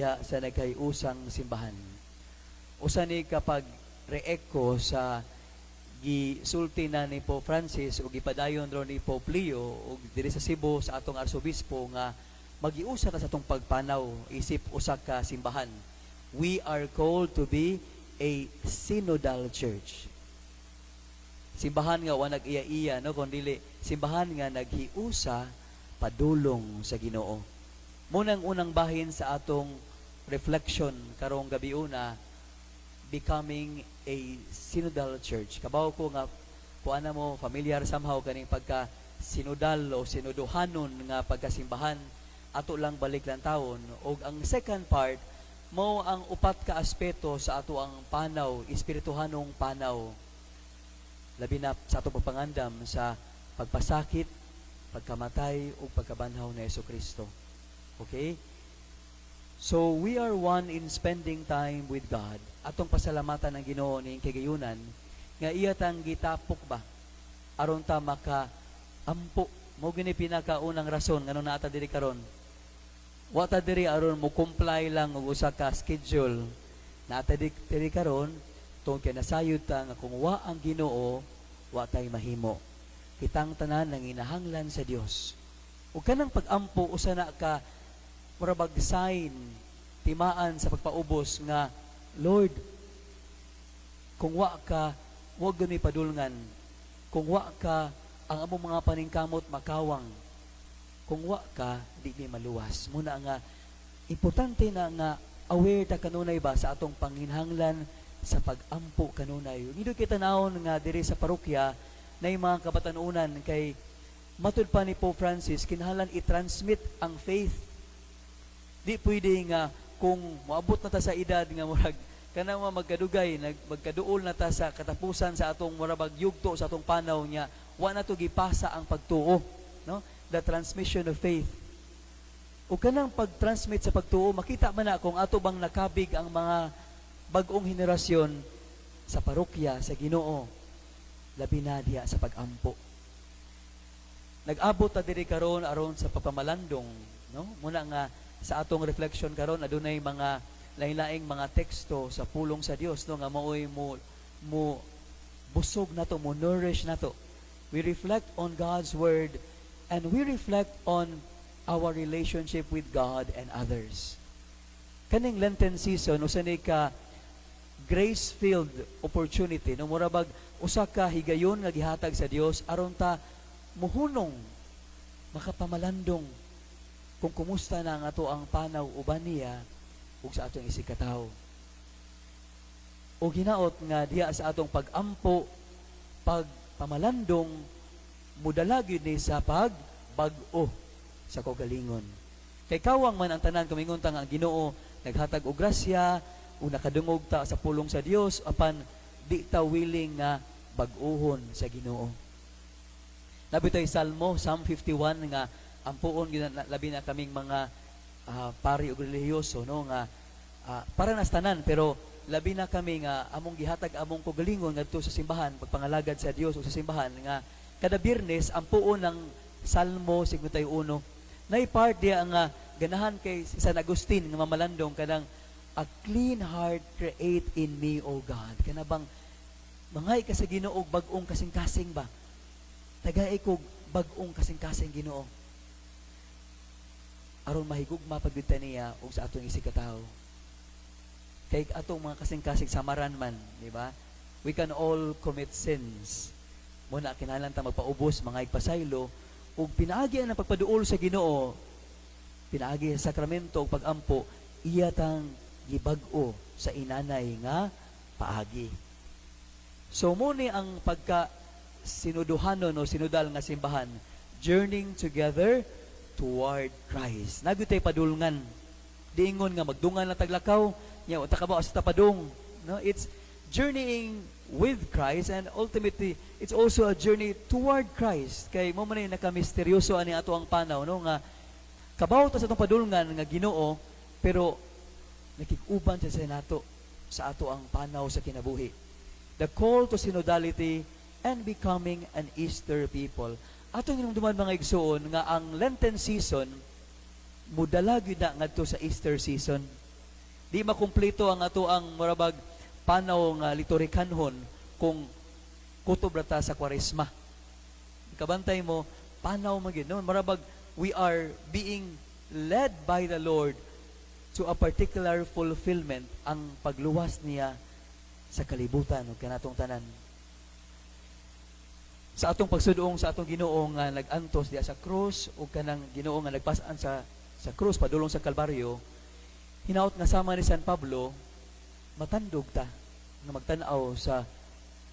sa nagkayusang simbahan. Usa ni kapag reeko sa gisulti na ni Pope Francis o gipadayon ro ni Pope Leo o diri sa Cebu sa atong arsobispo nga magiusa ta sa atong pagpanaw isip usa ka simbahan. We are called to be a synodal church. Simbahan nga wa nag-iya-iya no kundi simbahan nga naghiusa padulong sa Ginoo. Munang unang bahin sa atong reflection karong gabi una, becoming a synodal church. Kabaw ko nga kuan na mo familiar somehow kaning pagka sinodal o sinodohanon nga pagkasimbahan ato lang balik lang taon. Og ang second part mo ang upat ka aspeto sa ato ang panaw, espirituhanong panaw. Labi na sa atong pagpangandam sa pagpasakit, pagkamatay ug pagkabanhaw ni Jesucristo. Okay? So we are one in spending time with God. Atong pasalamatan ng Ginoo ning kagayunan nga iya tang gitapok ba aron ta maka ampo mo gini pinakaunang rason ngano naata diri karon. Wa ta diri aron mo comply lang og usa ka schedule. Naata diri karon tungod kay nasayod ta nga kung wa ang Ginoo wa tay mahimo. Kitang tanan nanginahanglan sa Dios. Ug kanang pag-ampo usa na ka murabag sign, timaan sa pagpaubos nga, Lord, kung wa ka, huwag gano'y padulngan. Kung wa ka, ang among mga paningkamot makawang. Kung wa ka, di ni maluwas. Muna nga, importante na nga, aware ta kanunay ba sa atong panginhanglan sa pag-ampo kanunay. Hindi kita naon nga diri sa parokya na yung mga kabatanunan kay matud pa ni Pope Francis, kinahanglan i-transmit ang faith. Di pwede nga kung moabot na ta sa edad nga murag kanang magkadugay magkaduol na ta sa katapusan sa atong murabag yugto sa atong panaw niya wa na to gipasa ang pagtuo, no? The transmission of faith. O kanang pag-transmit sa pagtuo makita man na kung ato bang nakabig ang mga bag-ong henerasyon sa parokya sa Ginoo labi na diha sa pag-ampo. Nag-abot ta diri karon aron sa pagpamalandong, no? Muna nga sa atong reflection karon adunay mga lain-laing mga teksto sa pulong sa Dios no nga maoy mo busog nato, mo nourish nato. We reflect on God's word and we reflect on our relationship with God and others. Kaning Lenten season usa ni ka grace-filled opportunity no murabag usa ka higayon nga gihatag sa Dios aron ta muhunong makapamalandong kung kumusta na nga to ang panaw uban niya ug sa atong isikataw. O ginaot nga diha sa atong pag-ampo, pagpamalandong, mudalag yun ni sa pag-bag-o sa kaugalingon. Kay kawang man ang tanan kumingon ta nga ang Ginoo naghatag og grasya o nakadungog ta sa pulong sa Dios apan di ta willing nga bag-ohon sa Ginoo. Nabitoy Salmo, Psalm 51 nga ampuon labi na kaming mga pari ug relihiyoso no nga para nas tanan pero labi na kami nga among gihatag among kaugalingon ngadto sa simbahan pagpangalagad sa Dios o sa simbahan nga kada Biyernes ampuon ng Salmo 51 nay part dia nga ganahan kay San Agustin nga mamalandong kanang a clean heart create in me O God kanabang mangay ka sa Ginoo bag-ong kasing-kasing ba tagay ko bag-ong kasing-kasing Ginoo aron mahigugma pagdita niya ug sa atong isikataw. Kay atong mga kasing-kasing samaran man, di ba? We can all commit sins. Muna kinahanglan ta magpaubos mga igpasaylo ug pinaagi ang pagpaduol sa Ginoo. Pinaagi sa sakramento ug pag-ampo iya tang gibag-o sa inanay nga paagi. So mo ni ang pagka sinuduhanon o sinudal nga simbahan, journeying together toward Christ. Nagutay padulngan. Diingon nga magdungan na taglakaw, nya uta ka ba sa tapadong. No, it's journeying with Christ and ultimately it's also a journey toward Christ. Kay mo man nakamisteryoso ani ato ang panaw no nga kabaw ta sa atong padulngan nga Ginoo pero nakig-uban sa nato sa ato ang panaw sa kinabuhi. The call to synodality and becoming an Easter people. Atong hinumduman mga igsoon nga ang Lenten season mudalag yun na ngadto sa Easter season. Di makumpleto ang ato ang murabag panaw nga liturhikanhon kung kutob ra ta sa Kwaresma. Kabantay mo, panaw magid. No? Marabag, we are being led by the Lord to a particular fulfillment ang pagluwas niya sa kalibutan o kanatong tanan. Sa atong pagsudoong sa atong Ginoo nga nag-antos diya sa krus o kanang Ginoo nga nagpasaan sa krus padulong sa Kalbaryo, hinaot nga sama ni San Pablo, matandog ta nga magtan-aw sa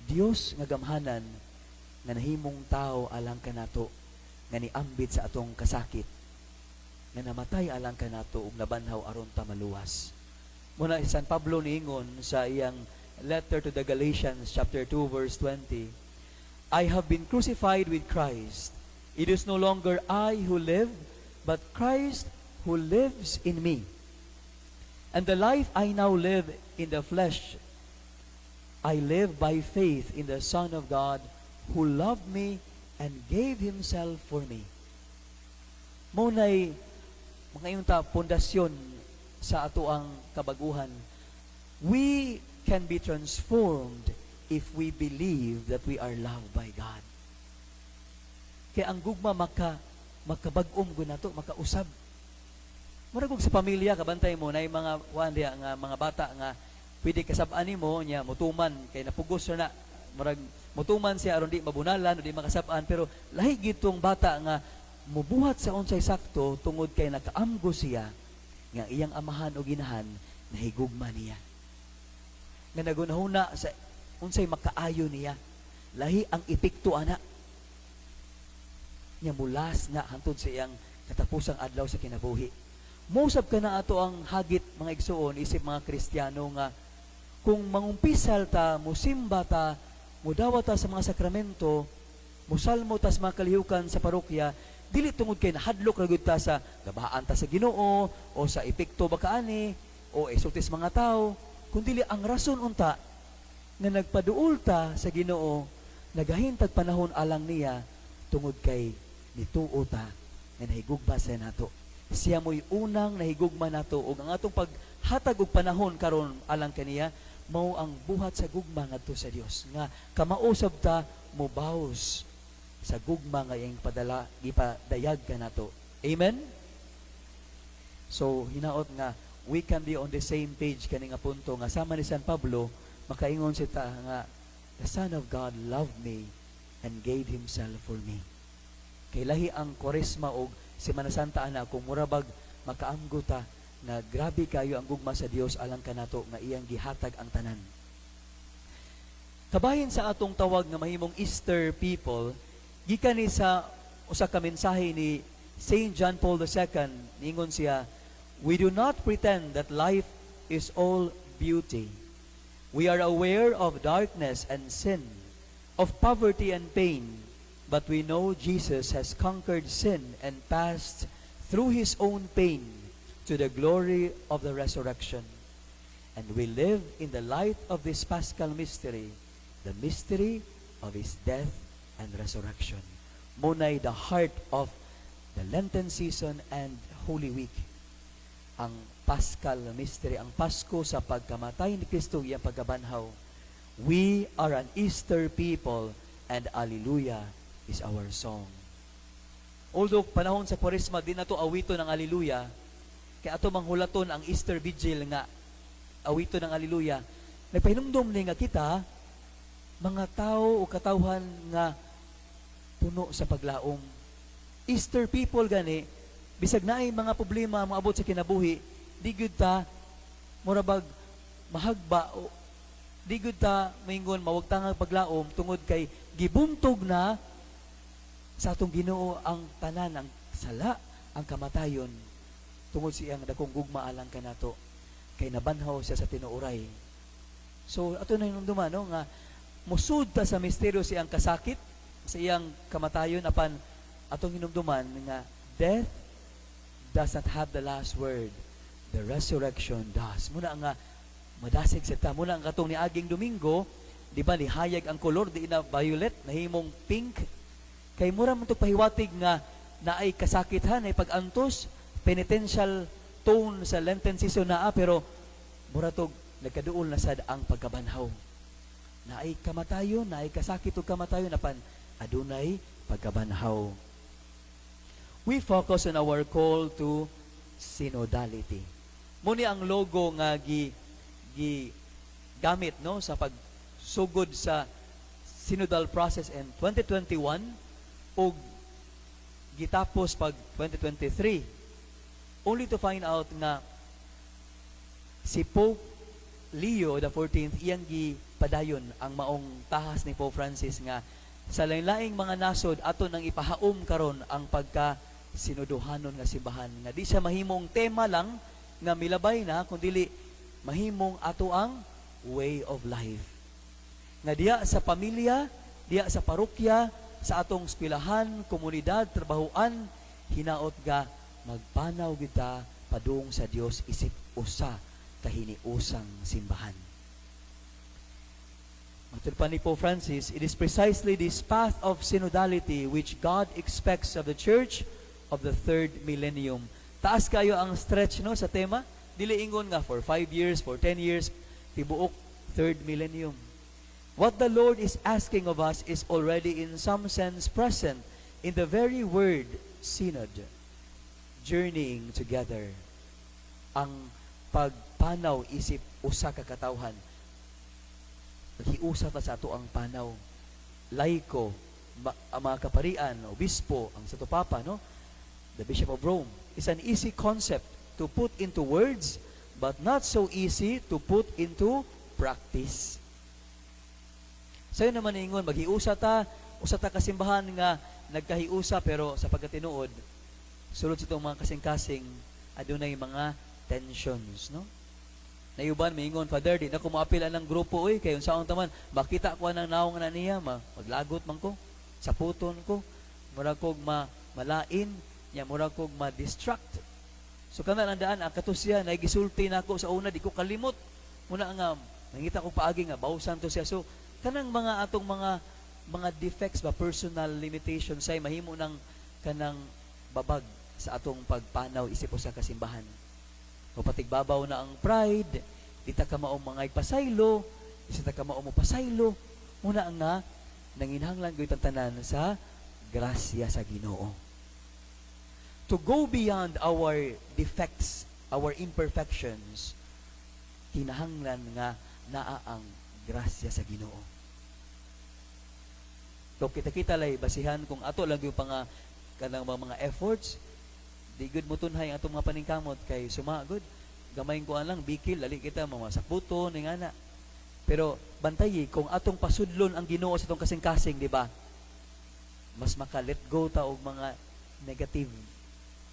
Dios nga gamhanan nga nahimong tao alang kanato, nga niambit sa atong kasakit, nga namatay alang kanato ug nabanhaw aron ta maluwas. Muna si San Pablo niingon sa iyang letter to the Galatians chapter 2 verse 20, I have been crucified with Christ. It is no longer I who live, but Christ who lives in me. And the life I now live in the flesh, I live by faith in the Son of God who loved me and gave Himself for me. Muna'y mga iyong pundasyon sa ato ang kabaguhan. We can be transformed if we believe that we are loved by God. Kaya ang gugma makabag-om ko na to, makausab. Mura kung sa pamilya, kabantay mo, na yung mga bata nga pwede kasabaan mo niya, mutuman, kay napugos na, murag mutuman siya, aron di mabunalan, o di makasabaan, pero lahi gitong bata nga, mubuhat sa unsay sakto, tungod kay nakaamgo siya, nga iyang amahan o ginahan, nahigugma niya. Nga nagunahuna sa unsay makaayo niya, lahi ang epekto ana, niya mulas na hantod sa iyang katapusang adlaw sa kinabuhi. Musab ka na ato ang hagit mga igsuon, isip mga Kristiyano nga, kung mangumpisal ta, musimba ta, mudawa ta sa mga sakramento, musalmo ta sa mga kalihukan sa parokya, dili tungod kay nahadlok ra gyud ta sa gabaan ta sa Ginoo o sa epekto bakaani o isulti sa mga tao, kundi ang rason unta nga nagpaduol ta sa Ginoo, nagahintag panahon alang niya tungod kay nituo ta nga nahigugma sa nato. Siya mo'y unang nahigugma nato ug ang atong paghatag og panahon karon alang kaniya mao ang buhat sa gugma ngadto sa Dios nga kamausab ta mobaws sa gugma nga iyang padala gipadayag kanato. Amen. So hinaot nga we can be on the same page kani nga punto nga sama ni San Pablo makaingon sita nga the Son of God loved me and gave Himself for me. Kay lahi ang Kwaresma og Semana Santa ana kung murabag makaamgo ta na grabe kayo ang gugma sa Dios alang kanato nga iyang gihatag ang tanan. Kabahin sa atong tawag nga mahimong Easter people, gikan ni sa usa ka mensahe ni Saint John Paul II, ningon siya, we do not pretend that life is all beauty. We are aware of darkness and sin, of poverty and pain, but we know Jesus has conquered sin and passed through His own pain to the glory of the resurrection. And we live in the light of this Paschal mystery, the mystery of His death and resurrection. Muna'y the heart of the Lenten season and Holy Week. Ang Paschal mystery, ang Pasko sa pagkamatay ni Kristo, iyang pagkabanhaw. We are an Easter people and Alleluia is our song. Although panahon sa Kwaresma, di na to awito ng Alleluia, kaya ato manghulaton ang Easter Vigil nga awito ng Alleluia, nagpahinumdom ni nga kita, mga tao o katawhan nga puno sa paglaom. Easter people gani, bisag naay mga problema maabot sa kinabuhi, di gyud ta murabag mahagba o di gyud ta maingon mawagtangang paglaom tungod kay gibuntog na sa atong Ginoo ang tanan, ang sala, ang kamatayon tungod siyang dakong gugma alang kanato kay nabanhaw siya sa tinuoray. So ato na hinumduman no nga musud ta sa misteryo siyang kasakit, sa iyang kamatayon apan atong hinumduman nga death does not have the last word, the resurrection does. Muna nga madasig sa ta, muna ang katong ni aging Domingo, di ba nihayag ang kolor, di na violet, nahimong pink, kay mura man to pahiwatig nga naay kasakit ha, naay pag-antos, penitential tone sa Lenten season naa, pero muratog nagkaduol na sad ang pagkabanhaw. Naay kamatayon, naay kasakit ug kamatayon apan adunay pagkabanhaw. We focus on our call to synodality. Muni ang logo nga gi gamit no sa pagsugod sa synodal process in 2021 ug gitapos pag 2023, only to find out nga si Pope Leo the 14th iyang gipadayon ang maong tahas ni Pope Francis nga sa lain-laing mga nasod ato nang ipahaom karon ang pagka sinuduhanon nga simbahan nga di siya mahimong tema lang nga milabay na kundi mahimong ato ang way of life nga diya sa pamilya, diya sa parokya, sa atong eskwelahan, komunidad, trabahoan, hinaot ga magpanaw kita padung sa Dios isip usa kahiniusang simbahan. Matod pa ni Pope Francis, it is precisely this path of synodality which God expects of the Church of the third millennium. Taas kayo ang stretch no sa tema. Dili ingon nga for 5 years, for 10 years, tibuok third millennium. What the Lord is asking of us is already in some sense present in the very word synod, journeying together. Ang pagpanaw isip usa ka katawhan. Naghiusa ta sa ato ang panaw. Laiko, ang mga kaparian, obispo, ang Santo Papa, no? The Bishop of Rome. Is an easy concept to put into words, but not so easy to put into practice. Sa'yo naman ingon, maghiusa ta, usa ta kasimbahan nga nagkahiusa, pero sa pagkatinuod, sulod sa itong mga kasing-kasing, adunay mga tensions, no? Nayuban, may ingon, Father, di na ko maapila ng grupo, kayo saon taman, makita ko ng naong na niya, maglagot man ko, saputon ko, mura kog malain, mura kog ma-distract. So kana nandaan, ang katusya, naigisulti na ako sa una, di ko kalimot. Muna nga, nangita ko paagi nga, bausan to siya. So, kanang mga atong mga defects ba, personal limitations, ay mahimo ng kanang babag sa atong pagpanaw, isip o sa kasimbahan. O patigbabaw na ang pride, di ta ka maong mga ipasaylo, di ta ka maong pasaylo, muna nga, nanginhanglan ko itang tanan sa grasya sa Ginoo. To go beyond our defects, our imperfections, kinahanglan nga naa ang grasya sa Ginoo. So kita-kita lay basihan kung ato lang yung kanang mga efforts, di good mo tunhay ang atong mga paningkamot kay sumagod. Gamayin ko lang, bikil, lali kita, mga saputo, ningana. Pero bantayi, kung atong pasudlon ang Ginoo sa atong kasing-kasing, di ba? Mas maka-let go ta og mga negative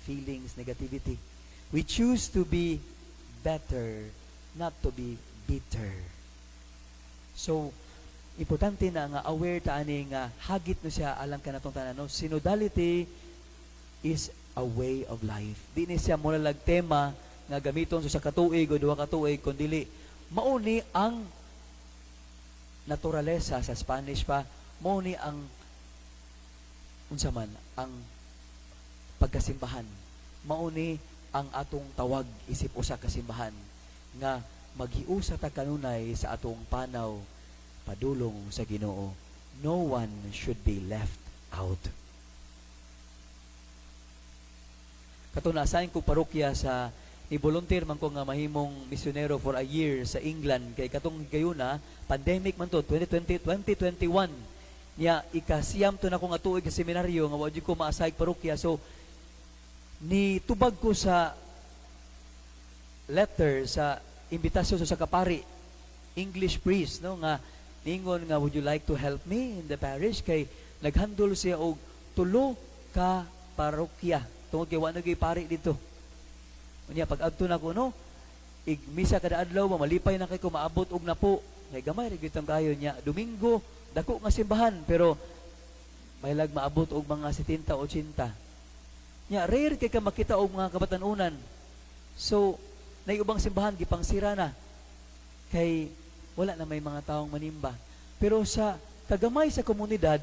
feelings, negativity. We choose to be better, not to be bitter. So, importante na nga aware ta ani nga hagit no siya alang kanatong tanan no. Synodality is a way of life. Di ni siya mulalag tema nga gamiton sa katuig o duha ka tuig kundi mauni ang naturalesa sa Spanish pa, mauni ang unsa man ang pagkasimbahan. Mauni ang atong tawag isip usa ka simbahan nga maghiusa ta kanunay sa atong panaw padulong sa Ginoo. No one should be left out. Katunasan ko parokya sa i-volunteer man ko nga mahimong misyonero for a year sa England kay katong gayuna pandemic man to 2021 niya ikasiyam to na ko nga tuig sa seminaryo nga wa jud ko maasayg parokya. So ni tubag ko sa letter sa imbitasyon sa kapari English priest no nga ningon nga would you like to help me in the parish kay naghandol siya og 3 ka parokya tungod kay wa na gyud pari dito. Unya pag adto na ko no igmisa kada adlaw malipay na kay ko maabot og napo kay gamay ra gyud ang kayo niya. Domingo dako nga simbahan pero may lag maabot og mga 70 80. Nya rare kay ka makita og mga kabatanunan. So naibang simbahan gipangsira na kay wala na may mga taong manimba. Pero sa kagamay sa komunidad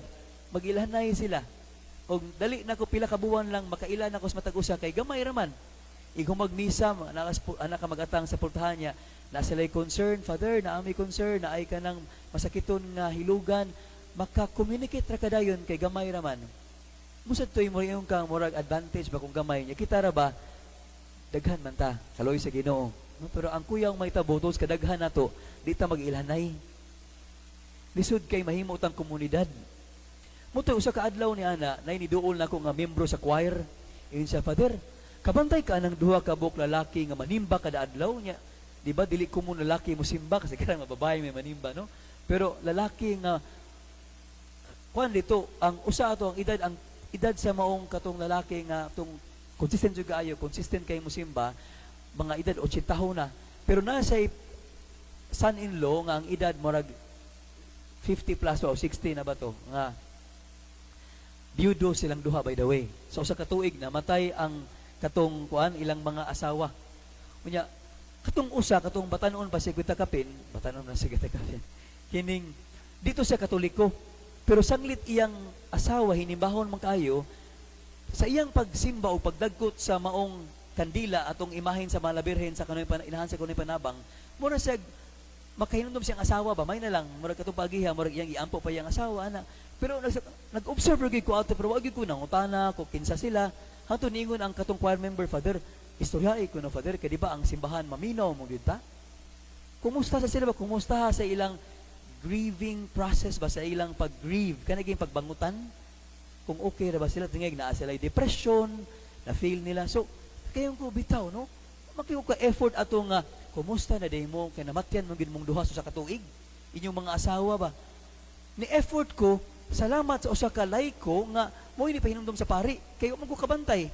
mag-ilahanay sila. Og dali na ko pila ka buwan lang makaila na ko sa matag usa kay gamay raman. Igong magmisa, anak ka magatang sa pultahan niya, na sila'y concern, Father, na may concern, na ay ka ng masakiton nga hilugan, maka-communicate ra kadayon kay gamay raman. Musad to'y mo yung kang murag advantage ba kung gamay niya. Kita ra ba, daghan man ta, kaloy sa Ginoo. No? Pero ang kuyang may tabotos, kadaghan na to, di ta mag-ilanay. Lisod kay mahimot ang komunidad. Mutoy usa ka adlaw ni ana, nay niduol na ko nga membro sa choir. Ingon siya, Father, kabantay ka ng duha ka buok lalaki nga manimba kada adlaw niya. Di ba dili ko mo lalaki mo simba kasi karang mababae may manimba, no? Pero lalaki nga kuan dito ang usa ato ang edad sa maong katong lalaki nga tong consistent jud kaayo, consistent kay mo simba, mga edad 80 taon na. Pero nasa son-in-law nga ang edad morag 50 plus o 60 na ba to nga biyudo silang duha, by the way. So sa katuig na matay ang katong kuan ilang mga asawa. Unya katong usa katong batanon pa si kapin, batanon na si kapin. Kining dito siya Katoliko, pero sanglit iyang asawa hinimbahon man kaayo sa iyang pagsimba o pagdagkot sa maong kandila atong imahin sa mga birhen sa kanoy inahan sa kanoy panabang, mura siya makahinumdum siyang asawa ba, may na lang mura katong pagiha, mura iyang iampo pa iyang asawa ana. Pero nag-observe gyud ko ato, pero wag gyud ko nangutana ko kinsa sila. Hantud ningon ang katong choir member, Father, istoryaay ko no, Father, kay di ba ang simbahan maminaw mo gyud ta? Kumusta sa sila ba? Kumusta sa ilang grieving process ba, sa ilang pag-grieve, kanaging pagbangutan? Kung okay ra ba sila, tingig na sila depression, na feel nila. So, kayong ko bitaw, no? Makiyo ka effort ato nga, kumusta na day mo, kay namatyan mo gid mong duha sa katuig, inyong mga asawa ba? Ni effort ko, salamat sa usa ka laiko nga mo ini pahinumdum sa pari, kay mo ko kabantay.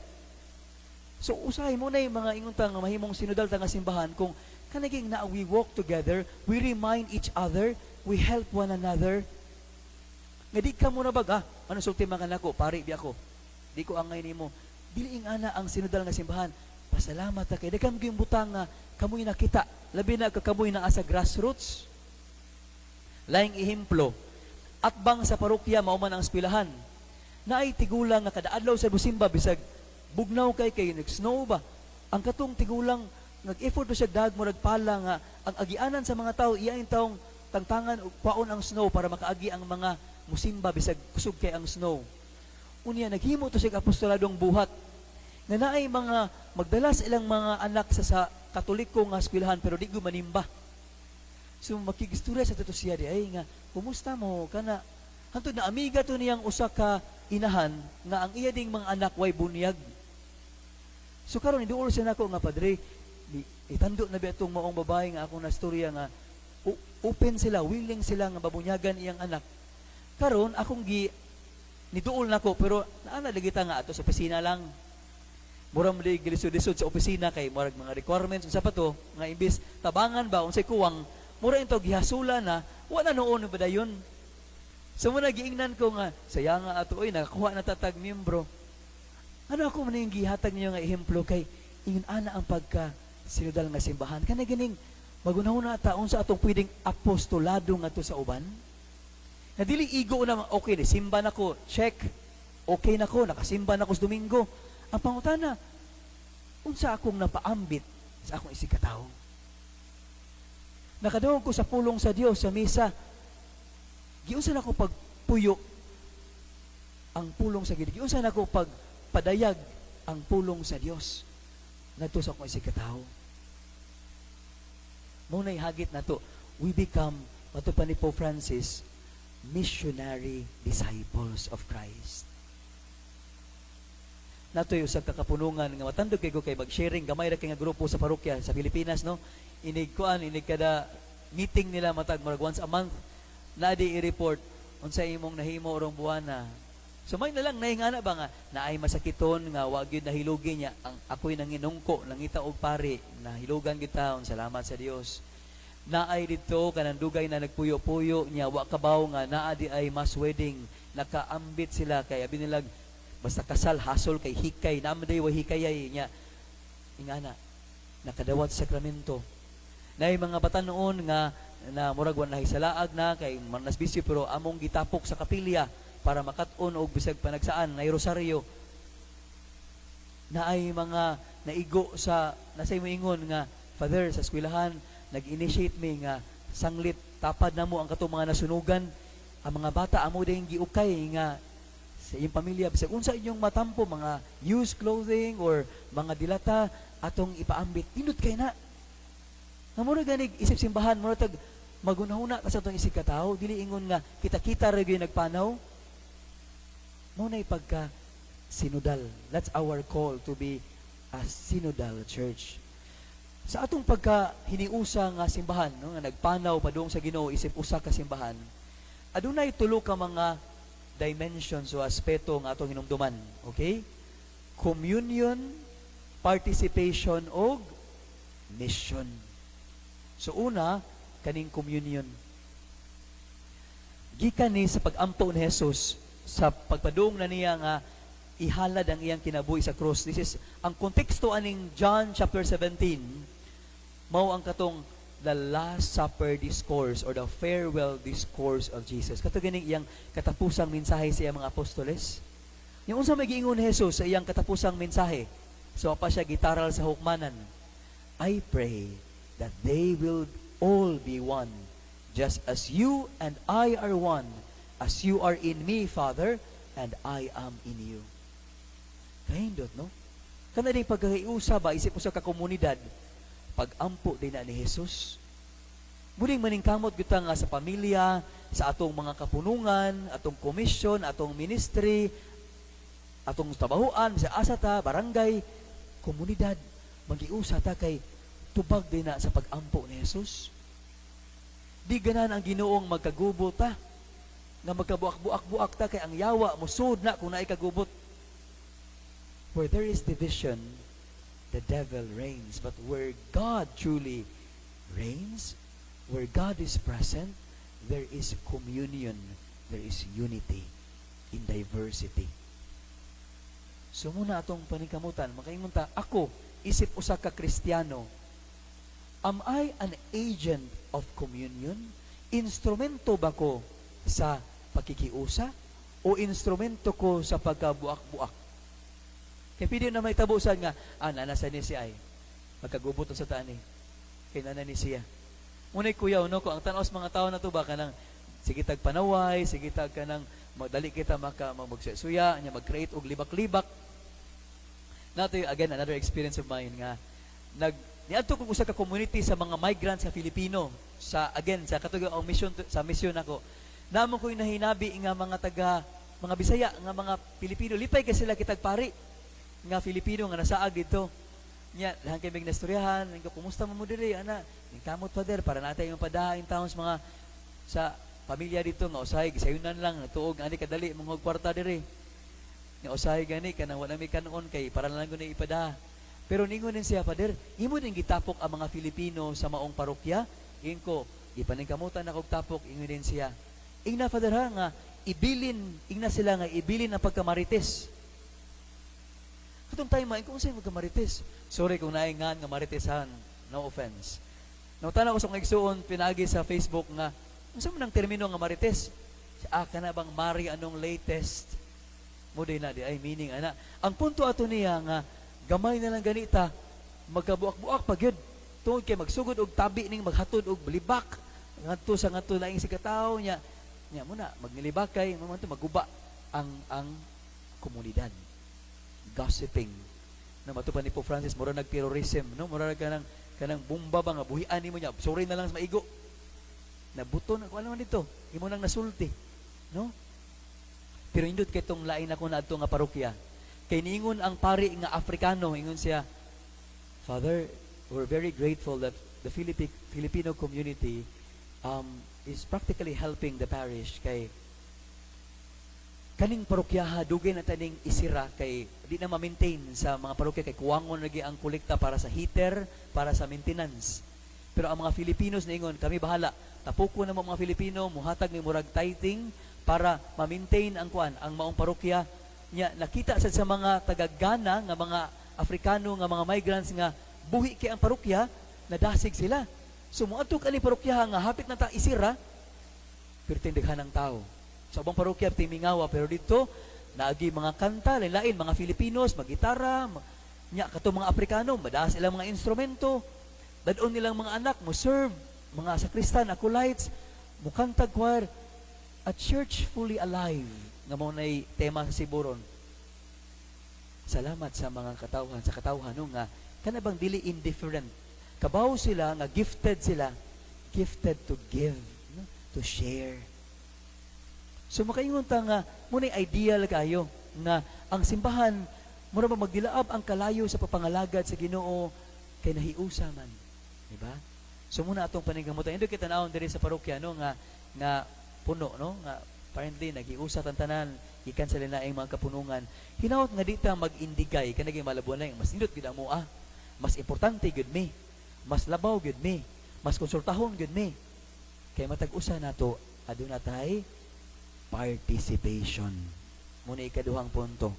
So usahay mo na yung mga inguntang mahimong sinudal ta nga simbahan kung kanaging na we walk together, we remind each other, we help one another. Nga di ka mo na bag, ano sulti mga nako, pari bi ako. Di ko angay nimo. Dili ing ana ang sinudal nga simbahan. Pasalamat ta kay daghang gyud butang nga kamoy nakita, labi na kakamoy na asa grassroots. Laing ehemplo, atbang sa parokya mao man ang eskwelahan. Naay tigulang nga kada adlaw sa busimba bisag bugnaw kay nag-snow ba. Ang katong tigulang nag-effort siya dagmo nagpala nga ang agianan sa mga tao iyain taong tangtangan og paon ang snow para makaagi ang mga musimba bisag kusog kay ang snow. Unya naghimo to siya apostoladong buhat. Nga naay mga magdalas ilang mga anak sa Katoliko nga eskwelahan pero di go manimba. So makigistorya sa tuto siya di ay nga kumusta mo kana hantod na amiga to niyang usa ka inahan nga ang iya ding mga anak way bunyag. So karon niduol siya nako nga padre itando na biatong maong babae nga akong nastorya nga open sila, willing sila nga babunyagan iyang anak. Karon akong niduol nako pero naana ligita nga ato sa opisina lang. Murang di gilisod-lisod sa opisina kay murag mga requirements unsa pa to nga imbis tabangan ba unsay kuwang mura ito gihasula na, wala noon ba dayon? So muna giingnan ko nga, saya nga ato, oy, nakakuha na tatag miyembro. Ano ako man yung gihatag niyo nga ehemplo kay, ingon ana ang pagka sinudal nga simbahan. Kana ganing, magunaw na taon sa atong pwedeng apostolado nga to sa uban. Na dili igo na, okay, simba na ko, check. Okay na ko, nakasimba na ko sa Domingo. Ang pangutana, unsa akong napaambit sa akong isikataw. Nakadawag ko sa pulong sa Dios sa misa. Giunsa nako pagpuyo ang pulong sa Ginoo. Giunsa nako pagpadayag ang pulong sa Dios. Ngadto sa akong isikatawo. Mo nay hagit nato, we become mato pa ni Pope Francis, missionary disciples of Christ. Natoy usab ka kapunungan nga matandog kay go kay mag-sharing gamay ra kay nga grupo sa parokya sa Pilipinas, no? Inig kada meeting nila matag murag once a month na di i-report unsa imong nahimo orong buwana. So may na lang naingana ba nga naay masakiton nga wa gyud nahilugi niya ang ako'y nanginungko nangita og pari nahilugan kita salamat sa Dios. Naay dito kanang dugay na nagpuyo-puyo niya wa kabaw nga naa di ay mass wedding nakaambit sila kay abi nila basta kasal hasol kay hikay naamday wa hikayay niya ingana nakadawat sa sakramento. Naay mga bata noon nga na murag wan nahisalaag na kay manas bisyo pero among gitapok sa kapilya para makat-on og bisag panagsaan nay rosaryo. na ay mga naigo sa nasay mo ingon nga Father sa eskwelahan nag-initiate mi nga sanglit tapad na mo ang katong mga nasunugan ang mga bata amo ding giukay nga sa iyong pamilya bisag unsa inyong matampo mga used clothing or mga dilata atong ipaambit pindot kay na nga mura ganig isip simbahan mura tag magunahuna ta sa atong isig ka tawo dili ingon nga kita-kita ra gyud nagpanaw mo na pagka synodal. That's our call to be a synodal church. Sa atong pagka hiniusa nga simbahan, no, nga nagpanaw padung sa Ginoo isip usa ka simbahan, adunay tulo ka mga dimensions o aspeto nga atong hinumduman. Okay? Communion, participation, og mission. So una, kaning communion. Gikan ni sa pag-ampo ni Jesus sa pagpadung na niya nga ihalad ang iyang kinabuhi sa cross. This is ang konteksto aning John chapter 17 mao ang katong the Last Supper discourse or the farewell discourse of Jesus. Kato ganing iyang katapusang mensahe sa iyang mga apostoles. Yung unsa may giingon ni Jesus sa iyang katapusang mensahe. So pa siya gitaral sa hukmanan. I pray that they will all be one, just as you and I are one, as you are in me, Father, and I am in you. Kahindot, no? Kana din pagkaiusa ba, isip usa ka komunidad, pag-ampo din na ni Jesus. Muling maningkamot kita nga sa pamilya, sa atong mga kapunungan, atong komisyon, atong ministry, atong tabahuan, sa asata, barangay, komunidad, magiusa ta kay tubag din na sa pag-ampo ni Jesus. Di ganan ang Ginoong magkagubo ta, nga magkabuak-buak-buak ta kay ang yawa mo sud na kung naay kagubot. Where there is division, the devil reigns. But where God truly reigns, where God is present, there is communion, there is unity in diversity. So muna atong paningkamutan, makaingon ta, ako, isip usa ka Kristiyano, am I an agent of communion? Instrumento ba ko sa pakikiusa o instrumento ko sa pagkabuak-buak? Kaya pwede na may tabusan nga, nanasa ni siya ay, magkagubot sa tani. Kaya nana ni siya. Ngunit kuyaw, no, kung ang tanaw sa mga tao na to, baka nang, sige tag panaway, sige tag ka nang, magdali kita magsuya, mag-create og libak-libak. Nato again, another experience of mine nga, niadto ko usa ka community sa mga migrants sa Filipino, sa katugang mission, sa mission ako, namon ko'y nahinabi nga mga Bisaya, nga mga Pilipino, lipay ka sila kitag pari, nga Filipino nga nasaag dito. Nya lahan kay mig nastoryahan, nga kumusta mo diri ana? Ning kamot Father para natay yung padahain taon sa mga sa pamilya dito nga usahay gisayunan lang tuog ani kadali mong kwarta diri. Nga usahay gani kanang wala may kanon kay para lang gud ipadaha. Pero ningon din siya Father, imo din gitapok ang mga Filipino sa maong parokya. Inko, ipaningkamutan ako tapok ingon din siya. Ingna Father ha, nga ingna sila nga ibilin ang pagkamarites. Katong tayo main kung sa'yo magkamarites. Sorry kung naingan nga maritesan. No offense. Nautana ko sa kong igsuon, pinagi sa Facebook nga, saan mo ng termino nga marites? Ka na bang mari anong latest? Muday na, di ay meaning, ana. Ang punto ato niya nga, gamay na lang ganita, magkabuak-buak pag yun. Tungod kay magsugod og tabi ning maghatod og balibak. Ngadto sa ngadto laing si katawo niya. Nya muna magnilibak kay maguba ang komunidad. Gossiping na matupan ni Pope Francis mura nag-terrorism, no, mura kanang bomba ba nga buhian nimo niya sorry na lang sa maigo nabuto na kung ano man dito imo nang nasulti, no. Pero indot kay tong lain ako na adto nga parokya kay niingon ang pari nga Afrikano, ingon siya, Father, we're very grateful that the Filipino community is practically helping the parish kay kaning parokyaha dugay na taning isira kay di na ma-maintain sa mga parokya kay kuwangon lagi ang kolekta para sa heater, para sa maintenance. Pero ang mga Filipinos niingon, kami bahala. Tapuko na mga Filipino muhatag ni murag tithing para ma-maintain ang ang maong parokya. Nya nakita sa mga tagagana nga mga Afrikano nga mga migrants nga buhi kay ang parokya, nadasig sila. So moadto kani parokyaha nga hapit na ta isira, pero tindighan ng tao. Sa ubang parokya timingawa, pero dito naagi mga kanta lain-lain mga Filipinos, maggitara, Nya katong mga Aprikano, madaas ilang mga instrumento, dadon nilang mga anak mo serve, mga sakristan, acolytes, mukantag choir, a church fully alive nga mao nay tema sa Siburon. Salamat sa mga katawhan sa katawhan no, nga kanabang dili indifferent. Kabaw sila nga gifted to give, no? To share. So makaingon ta nga munay ideal kayo nga ang simbahan mura ba magdilaab ang kalayo sa papangalagad sa Ginoo kay nahiusa man, di ba? So muna atong paninggamutan. Indi kita naon diri sa parokya no nga puno no nga apparently nagiusa ang tanan gikan sa linaing mga kapunungan. Hinaut nga dita mag-indigay kanang malabuan lang mas indot gid mo mas importante gud mi. Mas labaw gud mi. Mas konsultahon gud mi. Kay matag-usa nato aduna tay participation. Muna ikaduhang punto.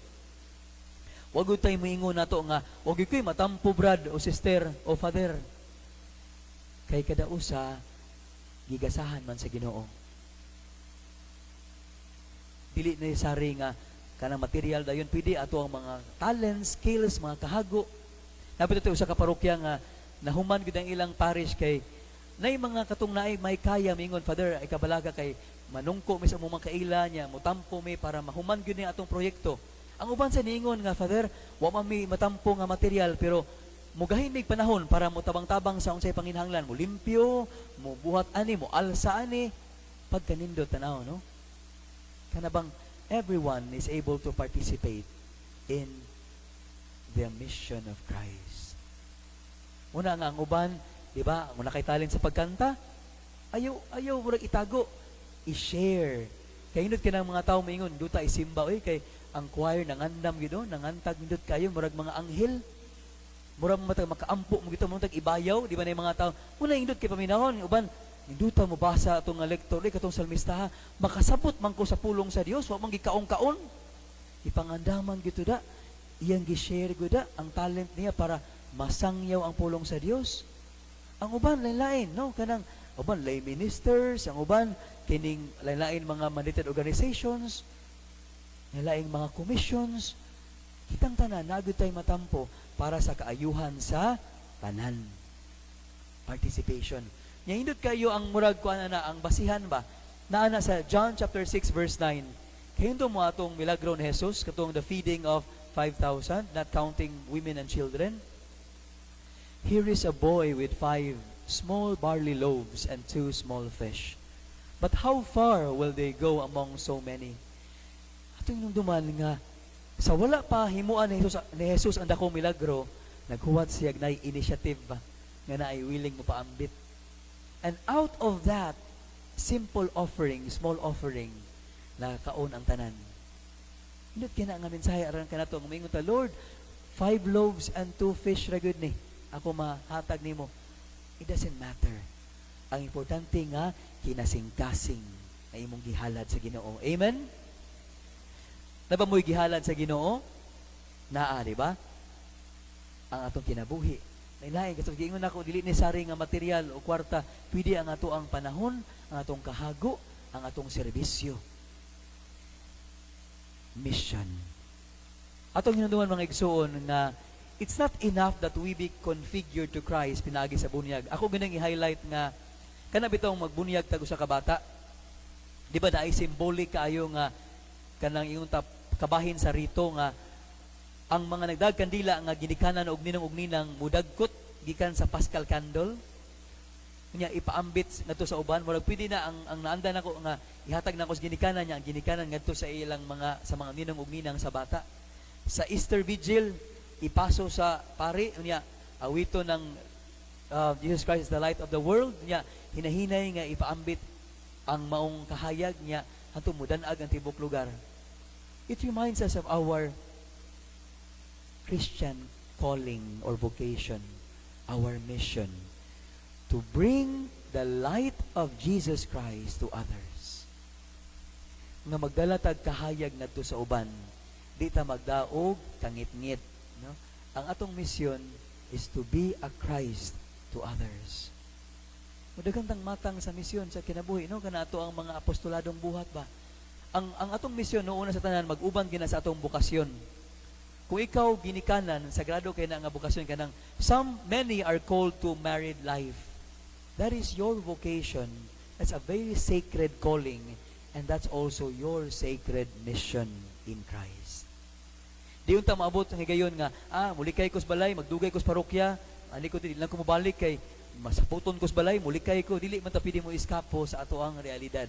Wag gud tay moingon nato nga wag gyud koy matampo brad o sister o father. Kay kada usa gigasahan man sa Ginoo. Dili necessary nga kanang material dayon pwede ato ang mga talents, skills, mga kahago. Napito tayo sa kaparokya nga nahuman gud ang ilang parish kay nay mga katong naay may kaya mingon father ay kabalaga kay manungko mi sa mga kaila niya mutampo mi para mahuman gyud ni atong proyekto. Ang uban sa niingon nga father wa man mi matampo nga material pero mugahin mig panahon para mo tabang-tabang sa unsay panginhanglan mo limpyo, mo buhat ani, mo alsa ani pagkanindot tanaw no. Kanabang everyone is able to participate in the mission of Christ. Una nga ang uban, di ba, ang nakay talent sa pagkanta, ayaw murag itago, i-share. Kaya indot ka ng mga tao maingon, duta isimba, kay ang choir nangandam gido, nangantag indot kayo, murag mga anghel, murag matag makaampo mo gito, murag ibayaw, di ba na yung mga tao, muna indot kay paminahon, uban, induta mo basa itong lektor, katong salmista, makasabot man ko sa pulong sa Dios, wa man gikaon-kaon. Ipangandaman gito da, iyang gi-share gud ang talent niya para masangyaw ang pulong sa Dios. Ang uban lain-lain, no? Kanang uban lay ministers, ang uban kining lain-lain mga mandated organizations, lain mga commissions. Kitang tanan nagud tay matampo para sa kaayuhan sa tanan. Participation. Nyaindot kayo ang murag ko na ang basihan ba? Naana sa John chapter 6 verse 9. Kayo mo atong milagro ni Jesus, katong the feeding of 5,000, not counting women and children. Here is a boy with 5 small barley loaves and 2 small fish. But how far will they go among so many? Atong nungduman nga, sa wala pa himuan ni Jesus ang dakong milagro, naghuwat siya na initiative ba, nga na ay willing mo paambit. And out of that, simple offering, small offering, na kaon ang tanan. Hindi kina nga mensahe aran kanato ng mingon ta, Lord, 5 loaves and 2 fish ra gyud ni. Ako mahatag nimo. It doesn't matter. Ang importante nga kinasing-kasing na imong gihalad sa Ginoo. Amen. Naba mo'y gihalad sa Ginoo? Naa, di ba? Ang atong kinabuhi. Lain kasi giingon nako dili ni sari nga material o kwarta, pwede ang ato ang panahon, ang atong kahago, ang atong serbisyo. Mission. Atong hinunduman mga igsoon nga it's not enough that we be configured to Christ pinagi sa bunyag. Ako ganang i-highlight nga kana bitong magbunyag tago sa kabata. Di ba daay symbolic kaayo nga kanang iyong kabahin sa rito nga ang mga nagdag kandila nga ginikanan og ninang mudagkot gikan sa Paschal candle nya ipaambit ngadto sa uban murag pwede na ang naanda nako nga ihatag nako sa ginikanan niya ang ginikanan ngadto sa ilang mga sa mga ninong ug ninang sa bata sa Easter vigil ipaso sa pari nya awito ng Jesus Christ is the light of the world nya hinahinay nga ipaambit ang maong kahayag niya hantud mudan-ag ang tibok lugar. It reminds us of our Christian calling or vocation, our mission, to bring the light of Jesus Christ to others. Nga magdala tag kahayag ngadto sa uban, di ta magdaog kangit-ngit, no? Ang atong mission is to be a Christ to others. Mudagan tang matang sa misyon sa kinabuhi, no? Kanato ang mga apostoladong buhat ba? Ang atong misyon no una sa tanan mag-uban gina sa atong bokasyon. Kung ikaw ginikanan, sagrado kay na nga bukasyon kanang many are called to married life. That is your vocation. That's a very sacred calling, and that's also your sacred mission in Christ. Di unta maabot ang higayon nga, muli kay ko sa balay, magdugay ko sa parokya, ani ko dili lang ko mabalik kay masaputon ko sa balay, muli kay ko, dili man ta pwede mo iskapo sa ato ang realidad.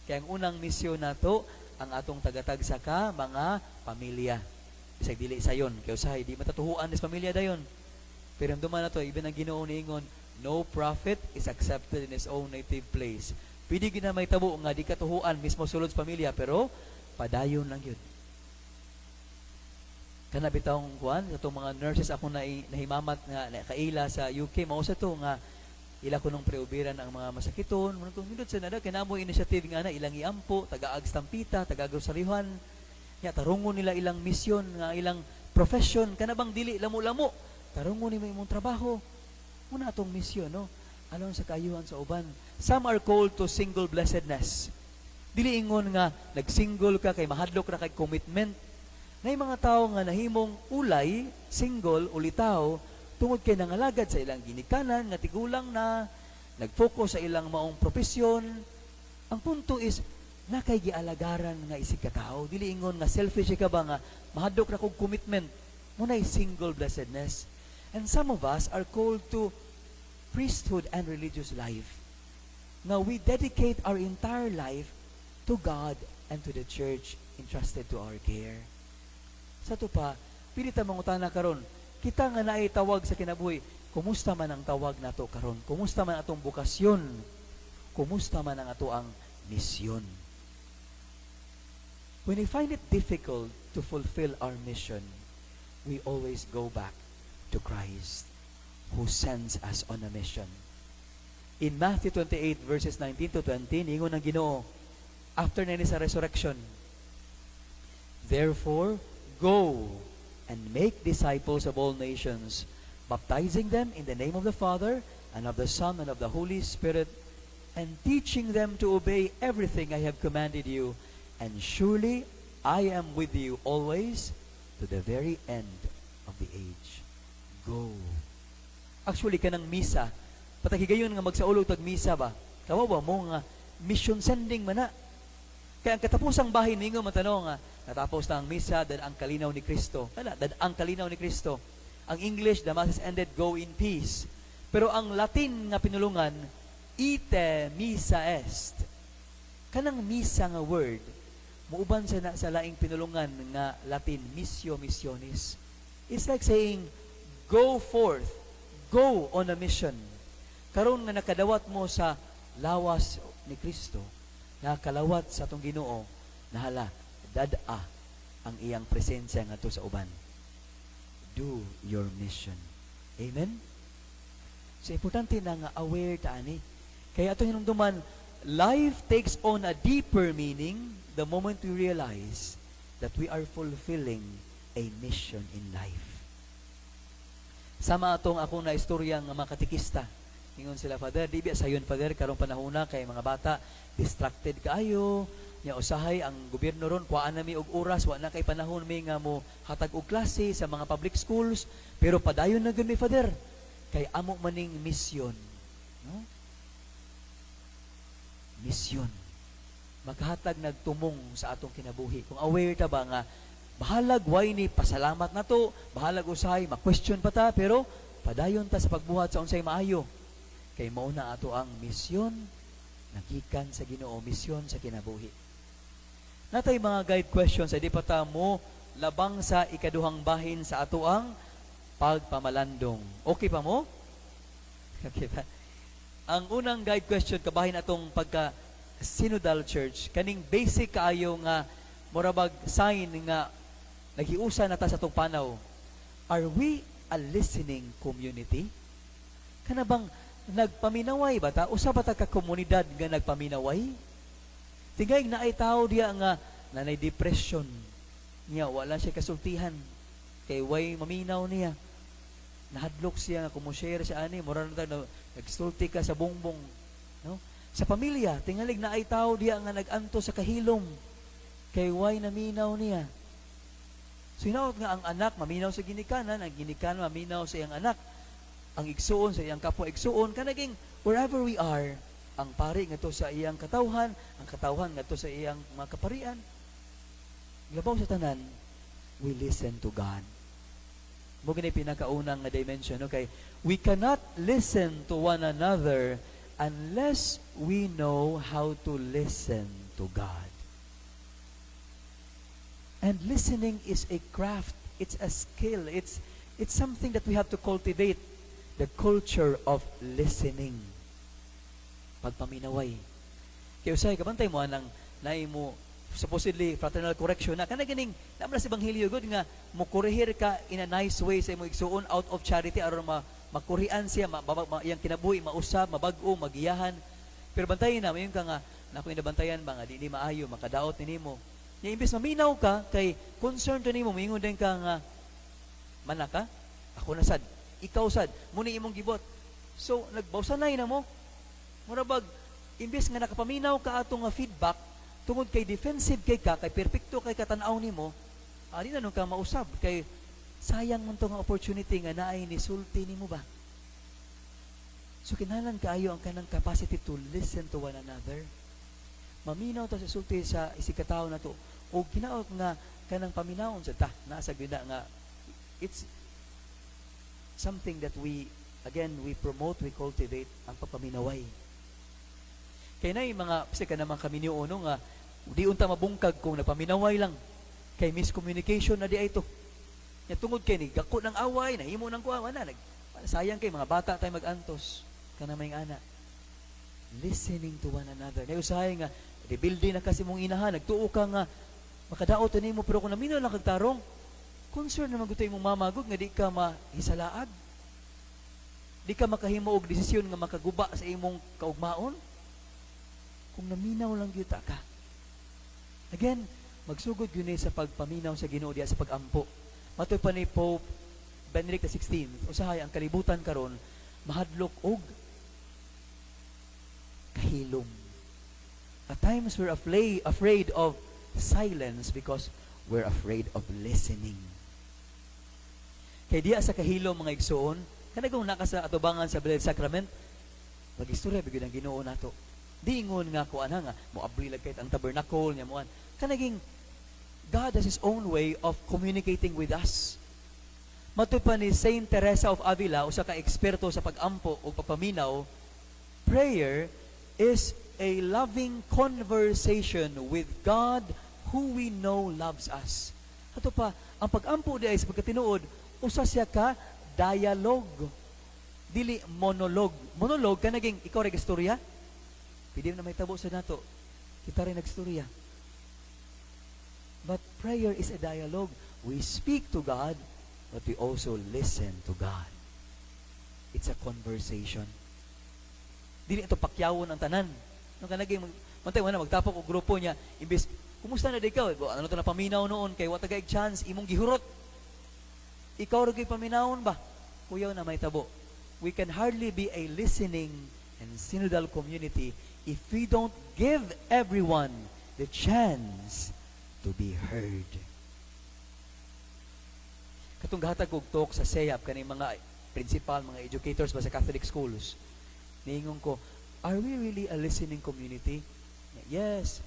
Kaya ang unang misyon nato ang atong tagatag sa mga pamilya. Bisag dili sayon, kay usahay di matatuhuan is pamilya dayon. Pero ang duman nato, ibig ang Ginoo niingon, no prophet is accepted in his own native place. Pwede gina may tabo nga di katuhuan mismo sulod sa pamilya, pero padayon lang yun. Kana bitawng kuan katong mga nurses ako na nahimamat nga kaila sa UK, mao sa to nga ila ko nung preubiran ang mga masakiton, mo kung nindot sa nada kanamo initiative nga na ilang iampo, taga-ag stampita, taga-groceryhan. Ya tarungon nila ilang misyon nga ilang profession kana bang dili lamo-lamo. Tarungon nimo imong trabaho. Muna atong misyon, no? Alon sa kayuhan sa uban. Some are called to single blessedness. Dili ingon nga nag-single ka kay mahadlok ra kay commitment. Nay mga tao nga nahimong ulay, single, ulitaw, tungod kay nangalagad sa ilang ginikanan, nga tigulang na, nag-focus sa ilang maong profesyon. Ang punto is, nakay gialagaran nga isig katao. Dili ingon nga selfish ka ba nga, mahadlok ra kog commitment. Muna'y single blessedness. And some of us are called to priesthood and religious life. Now, we dedicate our entire life to God and to the church entrusted to our care. Sa to pa, pilita mangutana karon, kita nga naay tawag sa kinabuhi, kumusta man ang tawag nato karon? Kumusta man atong bukasyon? Kumusta man ang ato ang misyon? When we find it difficult to fulfill our mission, we always go back to Christ who sends us on a mission. In Matthew 28 verses 19 to 20, ningon ang Ginoo after na ni sa resurrection, therefore, go and make disciples of all nations, baptizing them in the name of the Father, and of the Son, and of the Holy Spirit, and teaching them to obey everything I have commanded you. And surely I am with you always to the very end of the age. Go. Actually, kanang misa, patagigayon nga magsaulog tag misa ba? Kawawa mo nga mission sending man na. Kaya ang katapusang bahin ninyo matanong nga, natapos na ang misa, dan ang kalinaw ni Kristo. Dan ang kalinaw ni Kristo. Ang English, the mass is ended, go in peace. Pero ang Latin nga pinulungan, ite missa est. Kanang misa nga word, muuban sa laing pinulungan nga Latin, missio missionis. It's like saying, go forth, go on a mission. Karon nga nakadawat mo sa lawas ni Kristo, nakalawat sa atong Ginoo, nahala, dada ang iyang presensya nga to sa uban. Do your mission. Amen? So, importante na nga aware ta ani. Kaya ito hinumduman, life takes on a deeper meaning the moment we realize that we are fulfilling a mission in life. Sama atong akong na istorya ng mga katikista. Ingon sila, Father, di ba sayon, Father, karong panahona kay mga bata, distracted kaayo, nya usahay ang gobyerno ron, kuhaan na mi og oras, wa na kay panahon mi nga mo hatag og klase sa mga public schools, pero padayon na gyud mi, Father, kay amo maning misyon. No? Misyon. Maghatag nagtumong sa atong kinabuhi. Kung aware ta ba nga, bahalag way ni pasalamat na to, bahalag usahay, ma-question pa ta, pero padayon ta sa pagbuhat sa unsay maayo. Kay mao na ato ang misyon, nagikan sa Ginoo, misyon sa kinabuhi. Natay mga guide questions, ay di pa ta mo labang sa ikaduhang bahin sa ato ang pagpamalandong. Okay pa mo? Okay pa? Ang unang guide question, kabahin atong pagka synodal church, kaning basic kaayo nga morabag sign nga nagiusa na ta sa atong panaw. Are we a listening community? Kana bang nagpaminaway ba ta? Usa ba ta ka komunidad nga nagpaminaway? Tingay na ay tao diya nga nanay depression niya, wala siya kasultihan kay way maminaw niya. Nahadlok siya nga kumushare siya ani, mura na nagsulti ka sa bongbong, no? Sa pamilya, tingalig na ay tao diya nga naganto sa kahilom kay way naminaw niya. So hinaot nga ang anak maminaw sa ginikanan, ang ginikanan maminaw sa iyang anak, ang igsuon sa iyang kapwa igsuon, kanaging wherever we are, ang pari ngadto sa iyang katawhan, ang katawhan ngadto sa iyang mga kaparian. Labaw sa tanan, we listen to God. Mo gani pinakaunang nga dimension, okay? We cannot listen to one another unless we know how to listen to God. And listening is a craft, it's a skill, it's something that we have to cultivate, the culture of listening. Pagpaminaway. Kaya usay kabantay mo anang naimo supposedly fraternal correction na kana ganing naman sa ebanghelyo gud nga mo korehir ka in a nice way sa imong igsuon out of charity aron makurian siya yang kinabuhi mausab mabag-o magiyahan, pero bantayan na mayon ka nga nako inabantayan ba nga dili maayo makadaot nimo nya imbes maminaw ka kay concern to nimo moingon din ka nga manaka ako na sad ikaw sad mo ni imong gibot, so nagbawsanay na mo mura bag imbes nga nakapaminaw ka ato nga feedback tungod kay defensive kay ka, kay perfecto kay katanaw nimo, ali na nung ka mausab kay sayang mo nga opportunity nga naay ni sulti nimo ba. So kinahanglan kaayo ang kanang capacity to listen to one another. Maminaw ta sa sulti sa isikataw na to o kinaot nga kanang paminawon sa ta nasa gyud nga it's something that we promote, we cultivate ang pagpaminaway. Kaya na yung mga, kasi ka naman kami ni Uno nga, di unta mabungkag kung nagpaminaway lang. Kay miscommunication na di ay ito. Tungod kay ni, gako ng away, nahimo ng kuha, na, sayang kay, mga bata tayo mag-antos. Ka na may ana. Listening to one another. Na usahay nga, rebuilding na kasi mong inahan, nagtuo ka nga, makadaot na mo, pero kung naminaw lang kagtarong, concern naman gusto mong mamagog, nga di ka mahisalaag. Di ka makahimo og desisyon nga makaguba sa imong kaugmaon. Kung naminaw lang gyud ka. Again, magsugod yun sa pagpaminaw sa Ginoo diya sa pagampo. Matoy pa ni Pope Benedict XVI, usahay ang kalibutan karon mahadlok og kahilom. At times we're afraid of silence because we're afraid of listening. Kay diya sa kahilom mga igsoon, kanagong naka sa atubangan sa Blessed Sacrament, mag-istorya bigyan ang Ginoo nato. Diingon nga ko nga moabrilag kahit ang tabernacle niya moan kanaging God has His own way of communicating with us. Matuod pa ni Saint Teresa of Avila usa ka eksperto sa pagampo o pagpaminaw, prayer is a loving conversation with God who we know loves us. Ato pa ang pagampo diay sa pagkatinuod usa siya ka dialogue dili monologue. Monologue kanaging ikaw ra istorya. Pwede na may tabo sa nato. Kita rin nagstorya. But prayer is a dialogue. We speak to God, but we also listen to God. It's a conversation. Dili ito pakyawon ang tanan. Nung kanagay, mantay mo na, magtapok o grupo niya, imbes, kumusta na di ikaw? Ano ito na paminaw noon, kay watagay chance, imong gihurot. Ikaw rin kayo paminawon ba? Kuyaw na may tabo. We can hardly be a listening and synodal community if we don't give everyone the chance to be heard. Katong gahatag og talk sa SEAP kaning mga principal, mga educators ba sa Catholic schools. Niingon ko, are we really a listening community? Yes.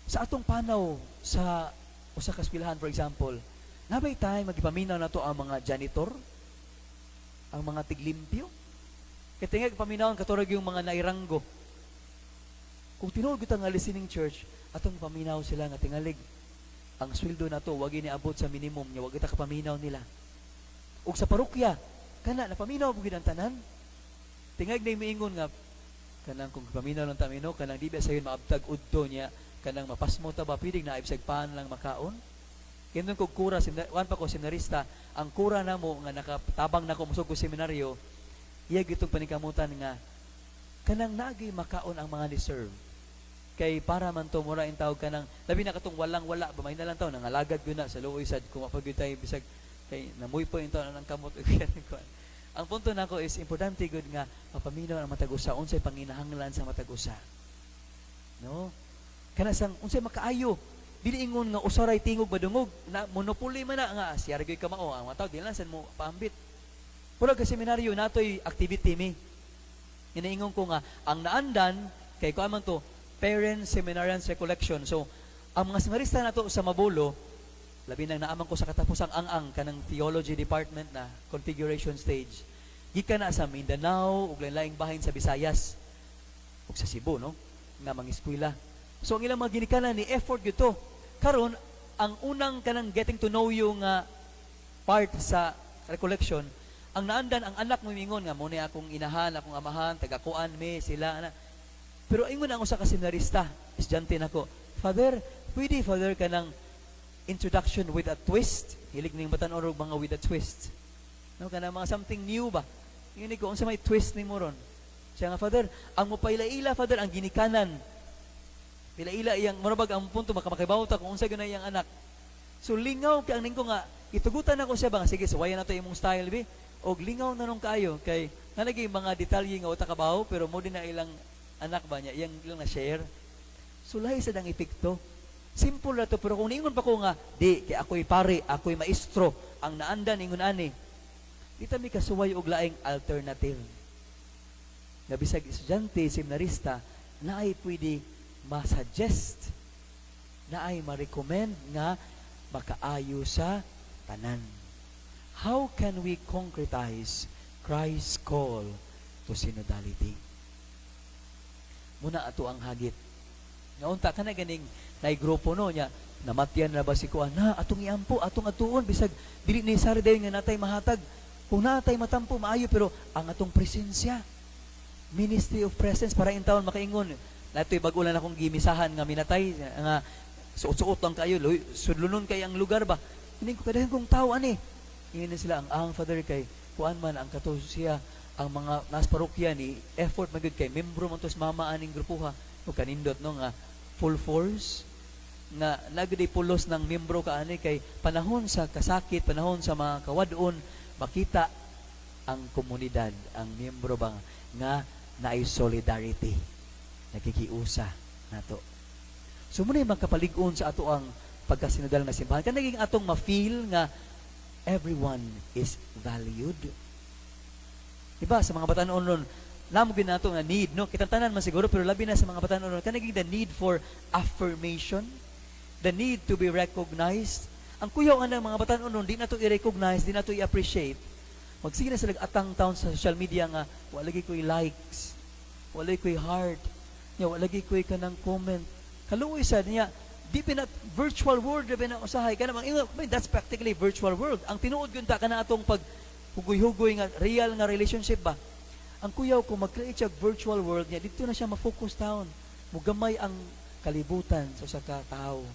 Sa atong panaw sa usa ka eskwelahan, for example, nabay time magipaminaw nato ang mga janitor, ang mga tiglimpyo. Kaya tingag paminaw katurag yung mga nairanggo. Kung tinuod kita nga listening church, atong paminaw sila nga tingalig. Ang sweldo na to, wag iniabot sa minimum niya, wag kita kapaminaw nila. Ug sa parokya, kana napaminaw bugid ang tanan. Tingag na miingon nga kanang kung paminaw lang tamino, kanang di ba sayon maabtag udto niya, kanang mapasmo ta ba pidig na ibsag pan lang makaon. Kinon kog kura wan pa ko seminarista, ang kura namo nga nakatabang nako musog ko seminaryo, iya gitong panikamutan nga kanang nagay makaon ang mga deserve. Kay para man to mura in tawag kanang labi na katong walang-wala ba may na lang taw nangalagad gyud na sa luoy sad kung mapagud tay bisag kay namuy po into nang kamot ko. Ang punto nako is importante gud nga mapaminaw ang matag usa unsay panginahanglan sa matag usa. No? Kana sang unsay makaayo dili ingon nga usaray tingog badungog na monopoly man na nga siya gyud ka mao ang mga tao dili lang sad mo paambit. Pura ka seminaryo natoy activity mi. Inaingon ko nga ang naandan kay kuan man to Parent Seminarians Recollection. So ang mga seminarista nato sa Mabulo labi nang naaman ko sa katapusang ang kanang theology department na configuration stage. Gikan na sa Mindanao ug lain-laing bahin sa Visayas ug sa Cebu no nga mga eskwela. So ang ilang mga ginikanan ni effort gyud to. Karon ang unang kanang getting to know you nga part sa recollection, ang naandan ang anak mo mingon nga mo ni akong inahan, akong amahan, tagakuan mi sila ana. Pero ingon ang usa ka seminarista, estudyante nako, Father, pwede Father kanang introduction with a twist. Hilig ning batan-on og mga with a twist. No kana mga something new ba? Ngini ko unsa may twist nimo ron? Siya nga Father, ang mopaila-ila Father ang ginikanan. Pila-ila iyang murabag ang punto makamakibaw ta kung unsa gyud na iyang anak. So lingaw kay ang ningko nga itugutan ako siya ba nga sige suwayan nato imong style bi og lingaw na nung kaayo kay nalagi mga detalye nga uta kabaw pero mo din na ilang anak ba niya iyang ilang na share. So lahi sa dang epekto. Simple na to pero kung niingon pa ko nga di kay ako'y pare, ako'y maestro ang naandan ingon ani. Di ta mi kasuway og laing alternative. Nga bisag estudyante, seminarista na ay pwede ma-suggest na ay ma-recommend nga makaayo sa tanan. How can we concretize Christ's call to synodality? Muna ato ang hagit. Naunta ka na ganing nay grupo no nya namatyan na ba si kuan na atong iampo atong atuon bisag dili ni sari dayon nga natay mahatag kung natay matampo maayo pero ang atong presensya ministry of presence para in town makaingon natoy bag-ulan akong gimisahan nga minatay nga suot-suot lang kayo sudlunon kay ang lugar ba hining ko kadayon kong tawo ani ingin sila ang Father kay kuan man ang kato siya ang mga nas parokya ni effort magud kay membro man tos mama aning grupuha o kanindot no nga full force nga nagdi pulos ng membro kaani kay panahon sa kasakit panahon sa mga kawadon makita ang komunidad ang membro bang nga naay solidarity nakikiusa nato. So muna yung magkapalig-on sa ato ang pagkasinodal nga simbahan. Kaya naging atong ma-feel nga everyone is valued. Diba? Sa mga batanon nun, namugin nato nga need, no? Kitantanan man siguro, pero labi na sa mga batanon nun, kaya naging the need for affirmation, the need to be recognized. Ang kuyaw nga ng mga batanon nun, di na to i-recognize, di na to i-appreciate. Magsige na sila atang taon sa social media nga, walagi ko'y likes, walagi ko'y heart, walagi ko'y kanang comment. Kaluoy sa niya, di pinat virtual world na pinausahay ka naman. That's practically virtual world. Ang tinuod yun ta ka na atong pag hugoy-hugoy nga real nga relationship ba. Ang kuyaw ko mag-create siya virtual world niya, dito na siya ma-focus down. Mugamay ang kalibutan sa usa ka tao.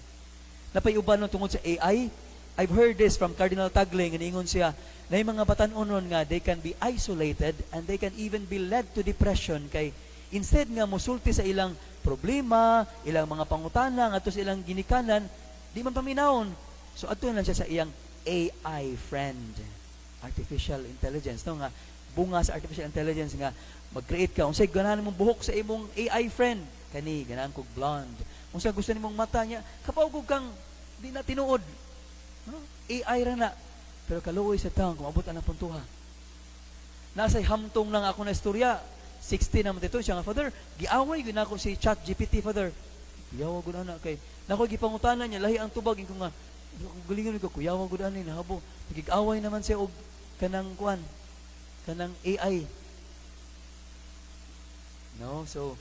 Napayuban nung tungod sa AI, I've heard this from Cardinal Tagle, nga niingon siya, na yung mga batanon nga, they can be isolated and they can even be led to depression kay instead nga musulti sa ilang problema, ilang mga pangutana, nga to sa ilang ginikanan, di man paminawon. So ato lang siya sa iyang AI friend, artificial intelligence, no nga bunga sa artificial intelligence nga mag-create ka unsay ganahan mong buhok sa imong AI friend kani ganahan kog blonde. Unsa gusto nimong mata niya, kapaw kog kang di na tinuod. No? AI ra na. Pero kaluoy sa taong kumabot ang puntuha. Nasay hamtong lang ako na istorya. 16 naman dito siya nga Father, giaway gyud nako si ChatGPT Father. Kuyawa gud ana kay nako gipangutanan niya lahi ang tubag ko nga galingon ko kuyawa gud ani nahabo. Gig-away naman siya og kanang kuan kanang AI. No, so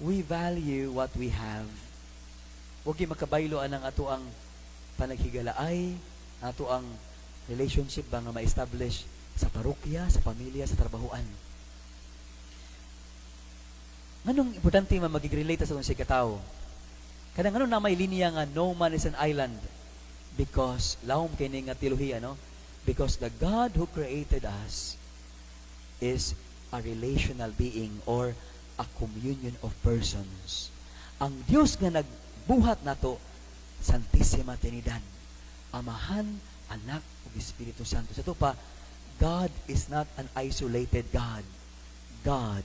we value what we have. Huwag makabaylo ang ato ang panaghigalaay, ato ang relationship ba nga ma-establish sa parokya, sa pamilya, sa trabahoan. Nganong importante man magig-relate sa itong si katao? Kadang ano na may linya nga no man is an island because lahom kay nga teolohiya, no? Because the God who created us is a relational being or a communion of persons. Ang Dios nga nagbuhat nato Santissima Trinidad, Amahan, Anak ug Espiritu Santo. Sa ito pa, God is not an isolated God. God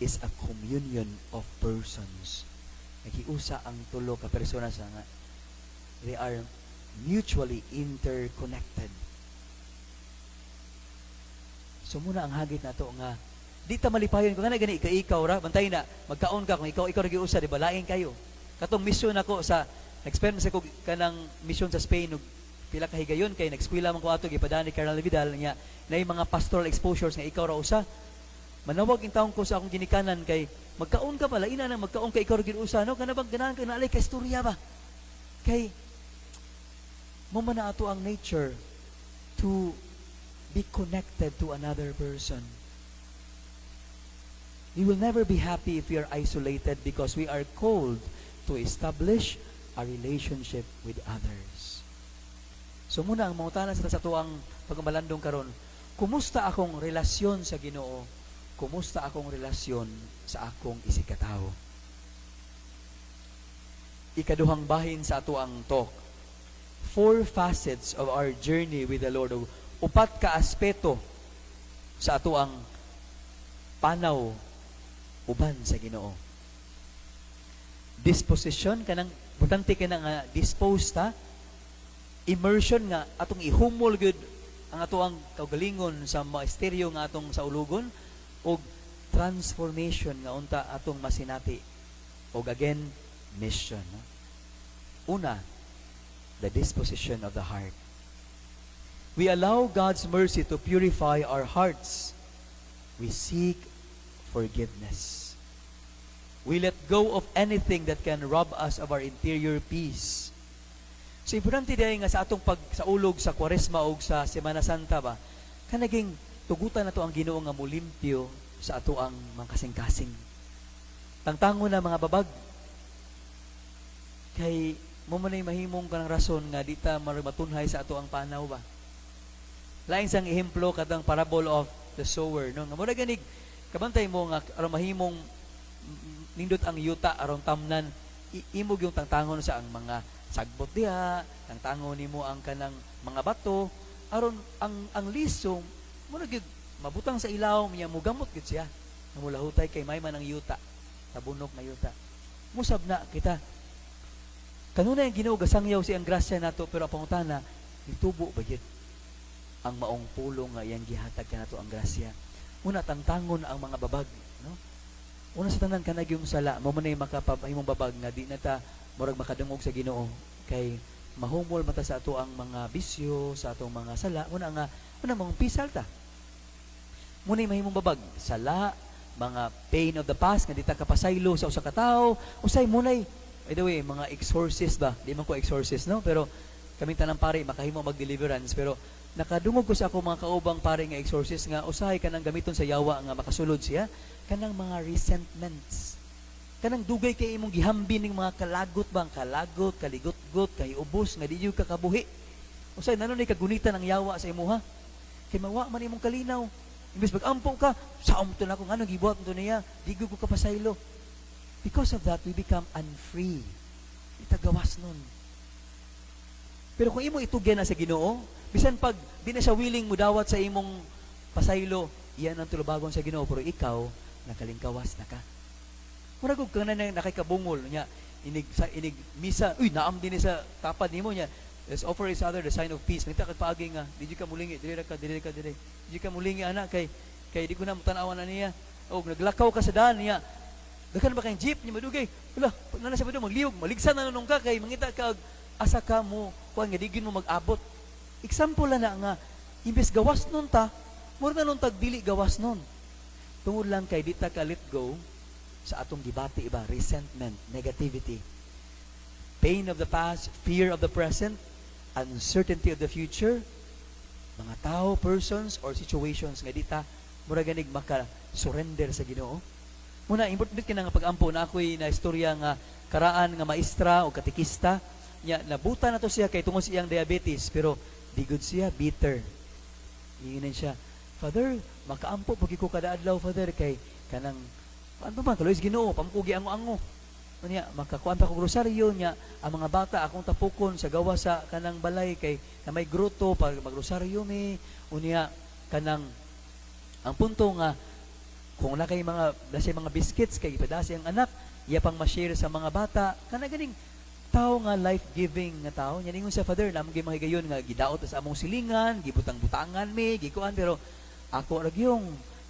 is a communion of persons. Nagiusa ang tulo ka persona sa nga They are mutually interconnected. So muna ang hagit nato nga di ta malipayon ko nga gani ikaw ra bantay na magkaon ka kung ikaw ra giusa di ba lain kayo. Katong mission ako sa experience ko kanang mission sa Spain ug pila ka higayon kay nag-eskwela man ko ato gipadani Carnal Vidal nya nay mga pastoral exposures nga ikaw ra usa. Manawag in taon ko sa akong ginikanan kay magkaon ka pala ina na magkaon ka ikaw ra giusa no kana bang ganahan ka naalay ka istorya ba kay mo man na ato ang nature to be connected to another person. We will never be happy if we are isolated because we are called to establish a relationship with others. So muna ang mangutana sa tuang pagmalandong karon, kumusta akong relasyon sa Ginoo? Kumusta akong relasyon sa akong isikatawo? Ikaduhang bahin sa ato ang talk. 4 facets of our journey with the Lord. Upat ka aspeto sa ato ang panaw uban sa Ginoo. Disposition kanang importante ka nga dispose ta. Immersion nga atong ihumol gyud ang ato ang kaugalingon sa maesteryo nga atong sa ulugon og transformation nga unta atong masinati og again mission. Una, the disposition of the heart. We allow God's mercy to purify our hearts. We seek forgiveness. We let go of anything that can rob us of our interior peace. So importante dahil nga sa atong pagsaulog sa Kwaresma o sa Semana Santa ba, kanaging tugutan na to ang Ginoo nga mulimpyo sa ato ang mga kasing-kasing. Tangtango na mga babag. Kay mo man ay mahimong kanang rason nga di ta matunhay sa ato ang panaw ba. Lain sang ehemplo katang parable of the sower no nga mo ganig kabantay mo nga aron mahimong nindot ang yuta aron tamnan imog yung tangtangon sa ang mga sagbot diha tangtangon nimo ang kanang mga bato aron ang lisong mo gyud mabutang sa ilaw niya mugamot gyud siya namulahutay kay may man ang yuta tabunok na yuta musab na kita kanunay ang Ginoo gasangyaw si ang grasya nato pero ang pangutana ditubo ba gyud ang maong pulong nga iyang gihatag kanato ang grasya. Una tangtangon ang mga babag, no? Una sa tanan kanag yung sala, mo man ay makapahimong babag nga di na ta murag makadungog sa Ginoo kay mahumol mata sa ato ang mga bisyo, sa atong mga sala, una mong pisal ta. Muna mahimong babag, sala, mga pain of the past nga di ta kapasaylo sa usa ka tawo, usay munay by the way, mga exorcist ba? Di man ko exorcist, no? Pero kaming tanang pare makahimo mag-deliverance pero nakadungog ko sa ako mga kaubang pare nga exorcist nga usahay kanang gamiton sa yawa nga makasulod siya kanang mga resentments kanang dugay kay imong gihambin ning mga kalagot bang kalagot kaligot-got kay ubos nga di ka kabuhi usay nanon ni kagunitan ang yawa sa imuha kay mawa man imong kalinaw imbes mag-ampo ka saom to na ko ngano gibuhat to niya di ko kapasaylo because of that we become unfree itagawas nun pero kung imo itugyan na sa Ginoo bisan pag di na siya willing mo dawat sa imong pasaylo, iyan ang tulubagon sa Ginoo pero ikaw nakalingkawas na ka. Murag og kana na nakikabungol niya inig misa, uy naam din sa tapad nimo niya. Let's offer each other the sign of peace. Nita kag paagi nga, di ka mulingi, dili ka. Di ka mulingi ana kay di ko na mutanawan na niya. O naglakaw ka sa daan niya. Dakan ba kay jeep ni madugay? Wala, na sa padung magliog, maligsan na nung ka kay mangita ka asa ka mo kuan nga digin mo mag-abot. Example na nga, imbes gawas nun ta, mura na nun tagdili gawas nun. Tungod lang kay di ta ka let go sa atong gibati iba, resentment, negativity, pain of the past, fear of the present, uncertainty of the future, mga tao, persons, or situations nga di ta, mura ganig maka-surrender sa Ginoo. Muna, important ka na nga pag-ampo na ako'y na istorya nga karaan nga maestra o katikista, nabuta na to siya kay tungod siyang diabetes, pero di good siya, bitter. Iinan siya, Father, makaampo pag ko kada adlaw, Father, kay kanang, ano man, kalois Ginoo, pamkugi ango-ango. Niya, makakuan pa ko grosaryo niya, ang mga bata, akong tapukon sa gawa sa kanang balay, kay na may gruto, pag magrosaryo mi, unya, kanang, ang punto nga, kung na kay mga, dasi mga biscuits, kay ipadasi ang anak, iya pang ma-share sa mga bata, kanang ganing, tao nga life-giving nga tao. Yan ingon sa Father, namang gimahigayon nga gidaot sa among silingan, gibutang-butangan mi, gikuan, pero ako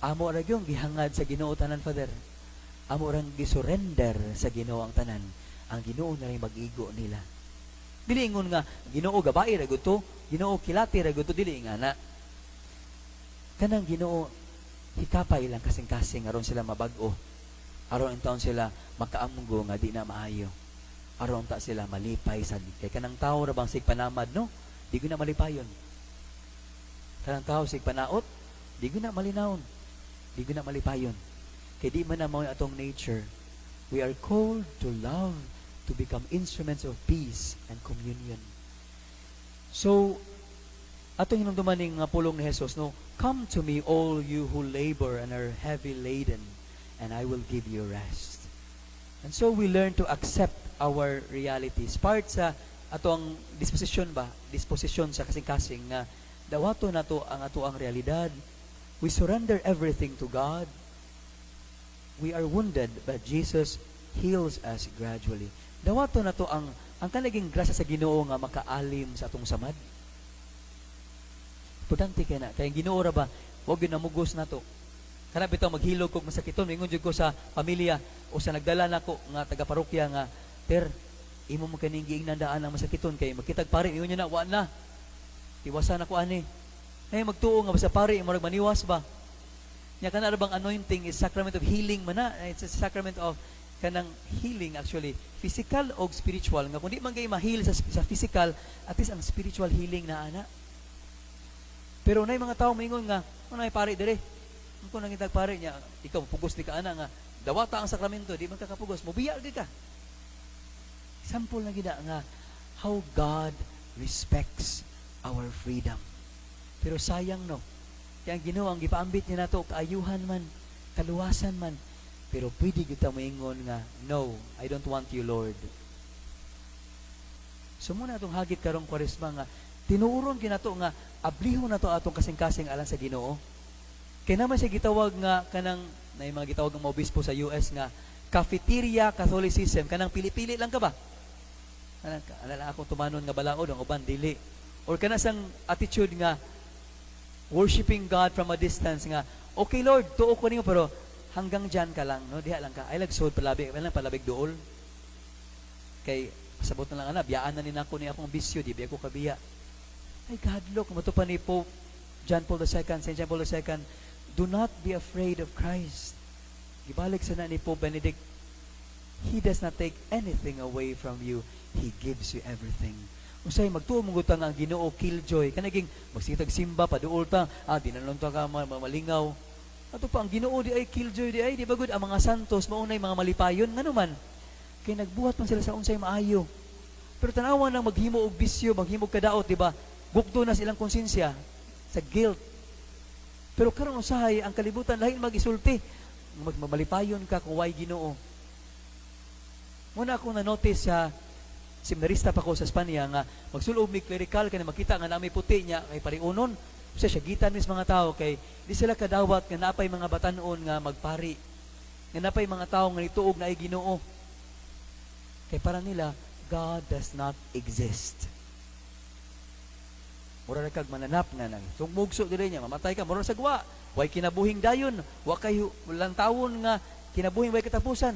amo ragyong gihangad sa Ginoo tanan, Father. Amo rang gisurrender sa Ginoo ang tanan. Ang Ginoo na rin mag-igo nila. Dili ingon nga Ginoo gabay ra gud to, Ginoo kilati ra gud to, dili nga na. Kanang Ginoo hikapay lang kasing-kasing aron sila mabag-o. Aron ang taon sila makaamgo nga di na maayo. Aron ta sila malipay sa kay kanang tawo ra bang sig panamad, no? Di ko na malipayon. Kanang tawo sig panaot, di ko na malinawon. Di ko na malipayon. Kay di man na mao atong nature. We are called to love, to become instruments of peace and communion. So, atong hinumduman ning pulong ni Jesus, no, come to me all you who labor and are heavy laden, and I will give you rest. And so we learn to accept our realities. Part sa atong disposition sa kasing-kasing nga dawato nato ang ato ang realidad. We surrender everything to God. We are wounded, but Jesus heals us gradually. Dawato na to ang kanaging grasya sa Ginoo nga makaalim sa atong samad. Importante kay na. Kaya Ginoo ra ba, wag gyud namugos nato. Kana bitaw maghilog kog masakiton, ingon jud ko sa pamilya o sa nagdala nako nga taga parokya nga, "Ter, imo mo kaning giingnan ang masakiton kay magkitag pare ingon niya na wa na. Iwasan ako ani." Nay magtuo nga basta pare imo rag maniwas ba. Nya kana ra bang anointing is sacrament of healing man na. It's a sacrament of kanang healing actually, physical o spiritual. Nga kundi man kay ma-heal sa physical, at least ang spiritual healing na ana. Pero nay mga tao maingon nga, "Unay pare dire." Kung nang itag pare niya, ikaw pugos di ka ana nga dawata ang sakramento, di man ka kapugos, mobiya di ka. Sample na gida nga how God respects our freedom. Pero sayang no. Kaya ang Ginoo ang gipaambit niya nato kaayuhan man, kaluwasan man. Pero pwede kita moingon nga, "No, I don't want you, Lord." So muna itong hagit karong Kwaresma nga tinuuron kinato nga ablihon nato atong kasing-kasing alang sa Ginoo. Kaya naman siya gitawag nga kanang na yung mga gitawag ng mga obispo sa US nga cafeteria Catholicism. Kanang pili-pili lang ka ba? Alala akong tumanon nga balaod ang uban dili. Or kana sang attitude nga worshiping God from a distance nga, "Okay Lord, tuo ko nimo pero hanggang dyan ka lang, no? Diha lang ka. Ay lagsod palabig dool." Kay pasabot na lang ana, biyaan na ni nako ni akong bisyo, di ba ako kabiya. Ay God, look, matupan ni Pope John Paul II, St. John Paul II, "Do not be afraid of Christ." Gibalik sa na ni Pope Benedict, "He does not take anything away from you. He gives you everything." Usay magtuo mong gutang ang Ginoo killjoy. Kanaging magsitag simba paduol ta, dinalon ta ka malingaw. Ato pa ang Ginoo di ay killjoy di ay di ba gud ang mga santos maunay mga malipayon ngano man. Kay nagbuhat man sila sa unsay maayo. Pero tanawan nang maghimo og bisyo, maghimo og kadaot, di ba? Gugdo na silang konsensya sa guilt. Pero karon usahay ang kalibutan lahi mag-isulti. Magmalipayon ka kung way Ginoo. Muna akong na-notice sa seminarista pa ko sa Espanya nga magsulob mi clerical kay makita nga nami puti niya kay pariunon. Usa siya gitan mis mga tao kay di sila kadawat nga napay mga batan-on nga magpari. Nga napay mga tao nga nituog na ay Ginoo. Kay para nila God does not exist. Mura kag mananap nga nang sumugso diri niya mamatay ka mura sa gwa. Way kinabuhing dayon, wa kay walang tawon nga kinabuhing way katapusan.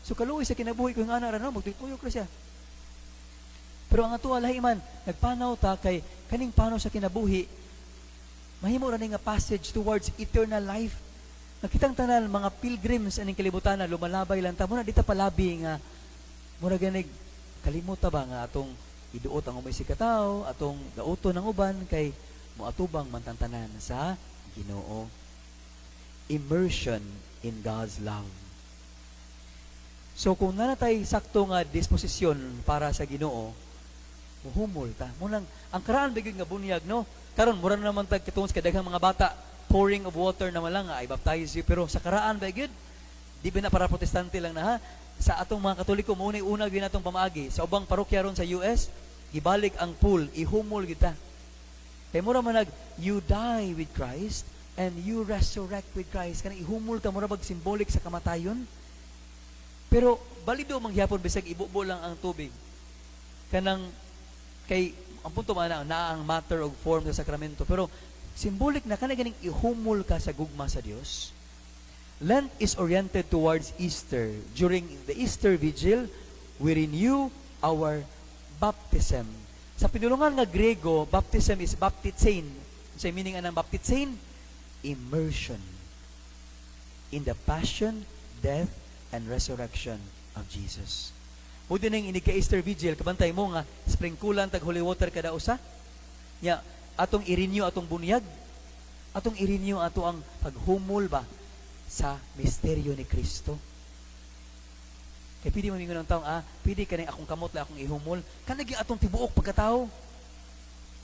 So kaluoy sa kinabuhi ko nga ana ra no magtuyok ra siya. Pero ang ato lahi man nagpanaw ta kay kaning panaw sa kinabuhi mahimo ra ni nga passage towards eternal life. Nakitang tanan mga pilgrims aning kalibutan na lumalabay lang ta mo na dita palabi nga mura ganig kalimot ta ba nga atong iduot ang umay si katao, atong gauto ng uban kay moatubang mantantanan sa Ginoo. Immersion in God's love. So kung nanatay sakto nga disposisyon para sa Ginoo, muhumol ta. Munang ang karaan bigig nga bunyag no. Karon mura na naman tag kitungos kadaghang mga bata, pouring of water na lang nga I baptize you, pero sa karaan bigig di ba na para protestante lang na ha. Sa atong mga Katoliko mo una gyud natong pamaagi sa ubang parokya ron sa US, gibalik ang pool, ihumol kita. Kay mura man you die with Christ and you resurrect with Christ. Kana ihumol ka mura bag symbolic sa kamatayon. Pero balido mangyapon bisag ibubo lang ang tubig. kanang kay ang punto man na ang matter of form sa sakramento, pero symbolic na kana ganing ihumol ka sa gugma sa Dios. Lent is oriented towards Easter. During the Easter Vigil, we renew our baptism. Sa pinulungan nga Grego, baptism is baptitsein. Sa meaning anang baptitsein, immersion in the passion, death, and resurrection of Jesus. Mudi nang inig ka Easter Vigil, kabantay mo nga sprinklean tag holy water kada usa. Nya atong i-renew atong bunyag. Atong i-renew ato ang paghumol ba sa misteryo ni Kristo. Kaya pwede mamingon ng taong, pwede ka na akong kamot la akong ihumol. Kanagi atong tibuok pagkatao.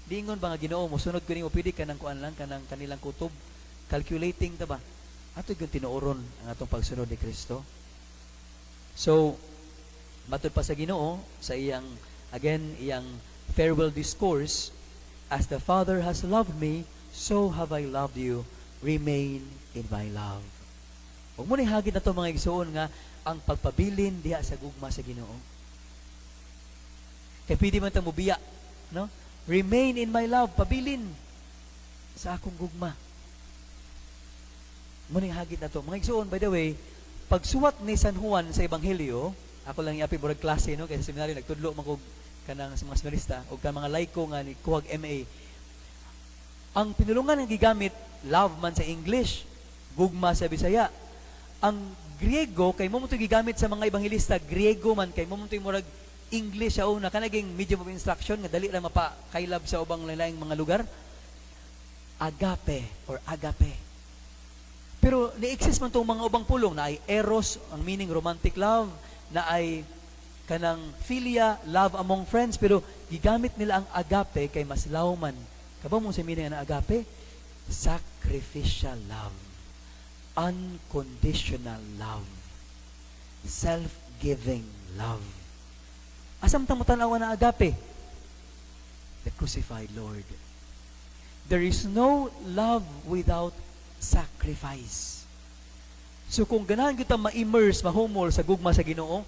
Diingon ba nga Ginoo mo, sunod ko nimo pwede ka nang kuan lang, kanang kanilang kutob. Calculating ta ba? Ato yung tinuoron ang atong pagsunod ni Kristo. So, matod pa sa Ginoo, sa iyang, again, iyang farewell discourse, as the Father has loved me, so have I loved you. Remain in my love. Huwag mo na hagit na ito mga igsoon nga, ang pagpabilin diha sa gugma sa Ginoo. Kaya pwede man itang mubiya, no? Remain in my love, pabilin sa akong gugma. Muna hagit na ito. Mga igsoon, by the way, pagsuwat ni San Juan sa Ebanghelyo, ako lang iapi burag klase, no? Kaya sa seminaryo, nagtudlo magog kanang sa mga seminarista o ka mga laiko nga ni kuwag MA. Ang pinulungan ng gigamit, love man sa English, gugma sa Bisaya. Ang Griego, kay mo mo gigamit sa mga Ebanghelista, Griego man, kay mo mo murag English sa una, kanaging medium of instruction, nga dali lang mapakailab sa ubang lain mga lugar. Agape or agape. Pero ni-exist man itong mga ubang pulong na ay eros, ang meaning romantic love, na ay kanang philia, love among friends, pero gigamit nila ang agape kay mas lawman. Kabaw mo sa meaning na agape? Sacrificial love. Unconditional love. Self-giving love. Asam tang matanawa na agape? The crucified Lord. There is no love without sacrifice. So kung ganahan kita ma-immerse, mahumol sa gugma sa Ginoo,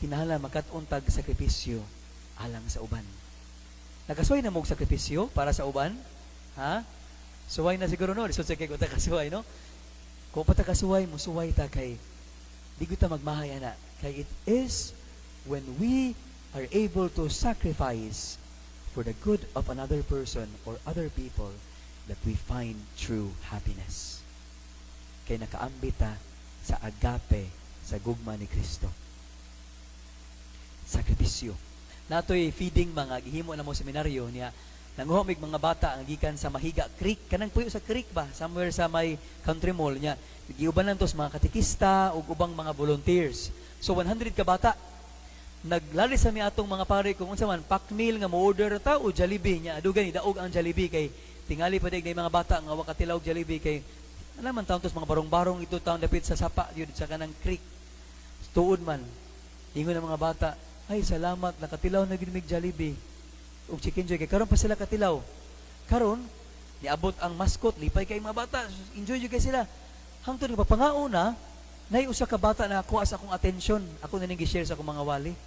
hinala makatuntag sakripisyo alang sa uban. Nakasuway na mong sakripisyo para sa uban? Ha? Suway na siguro no? So sige ko ta kasuway, no? Kung pa ta kasuway, musuway ta kay di ko ta magmahay ana. Kay it is when we are able to sacrifice for the good of another person or other people that we find true happiness. Kay nakaambit ta sa agape sa gugma ni Kristo. Sakripisyo. Natoy feeding mga gihimo na mo seminaryo niya. Nanguhomig mga bata ang gikan sa Mahiga Creek. Kanang puyo sa creek ba? Somewhere sa may country mall niya. Giubanan to sa mga katikista o ubang mga volunteers. So 100 ka bata. Naglali sa mi atong mga pare kung unsa man pack meal nga mo-order ta o Jollibee niya. Adugan ni daog ang Jollibee kay tingali pa day mga bata nga wa katilaw Jollibee kay alam man taon tos mga barong-barong ito taon dapit sa sapa yun sa kanang creek. Tuod man. Ingon ng mga bata, ay salamat nakatilaw na gid mig Jollibee. Ug chicken joy kay karon pa sila katilaw. Karon niabot ang mascot lipay kay mga bata. Enjoy jud kay sila. Hangtod nga papangauna nay usa ka bata na kuha sa akong atensyon. Ako na ning gi-share sa akong mga wali.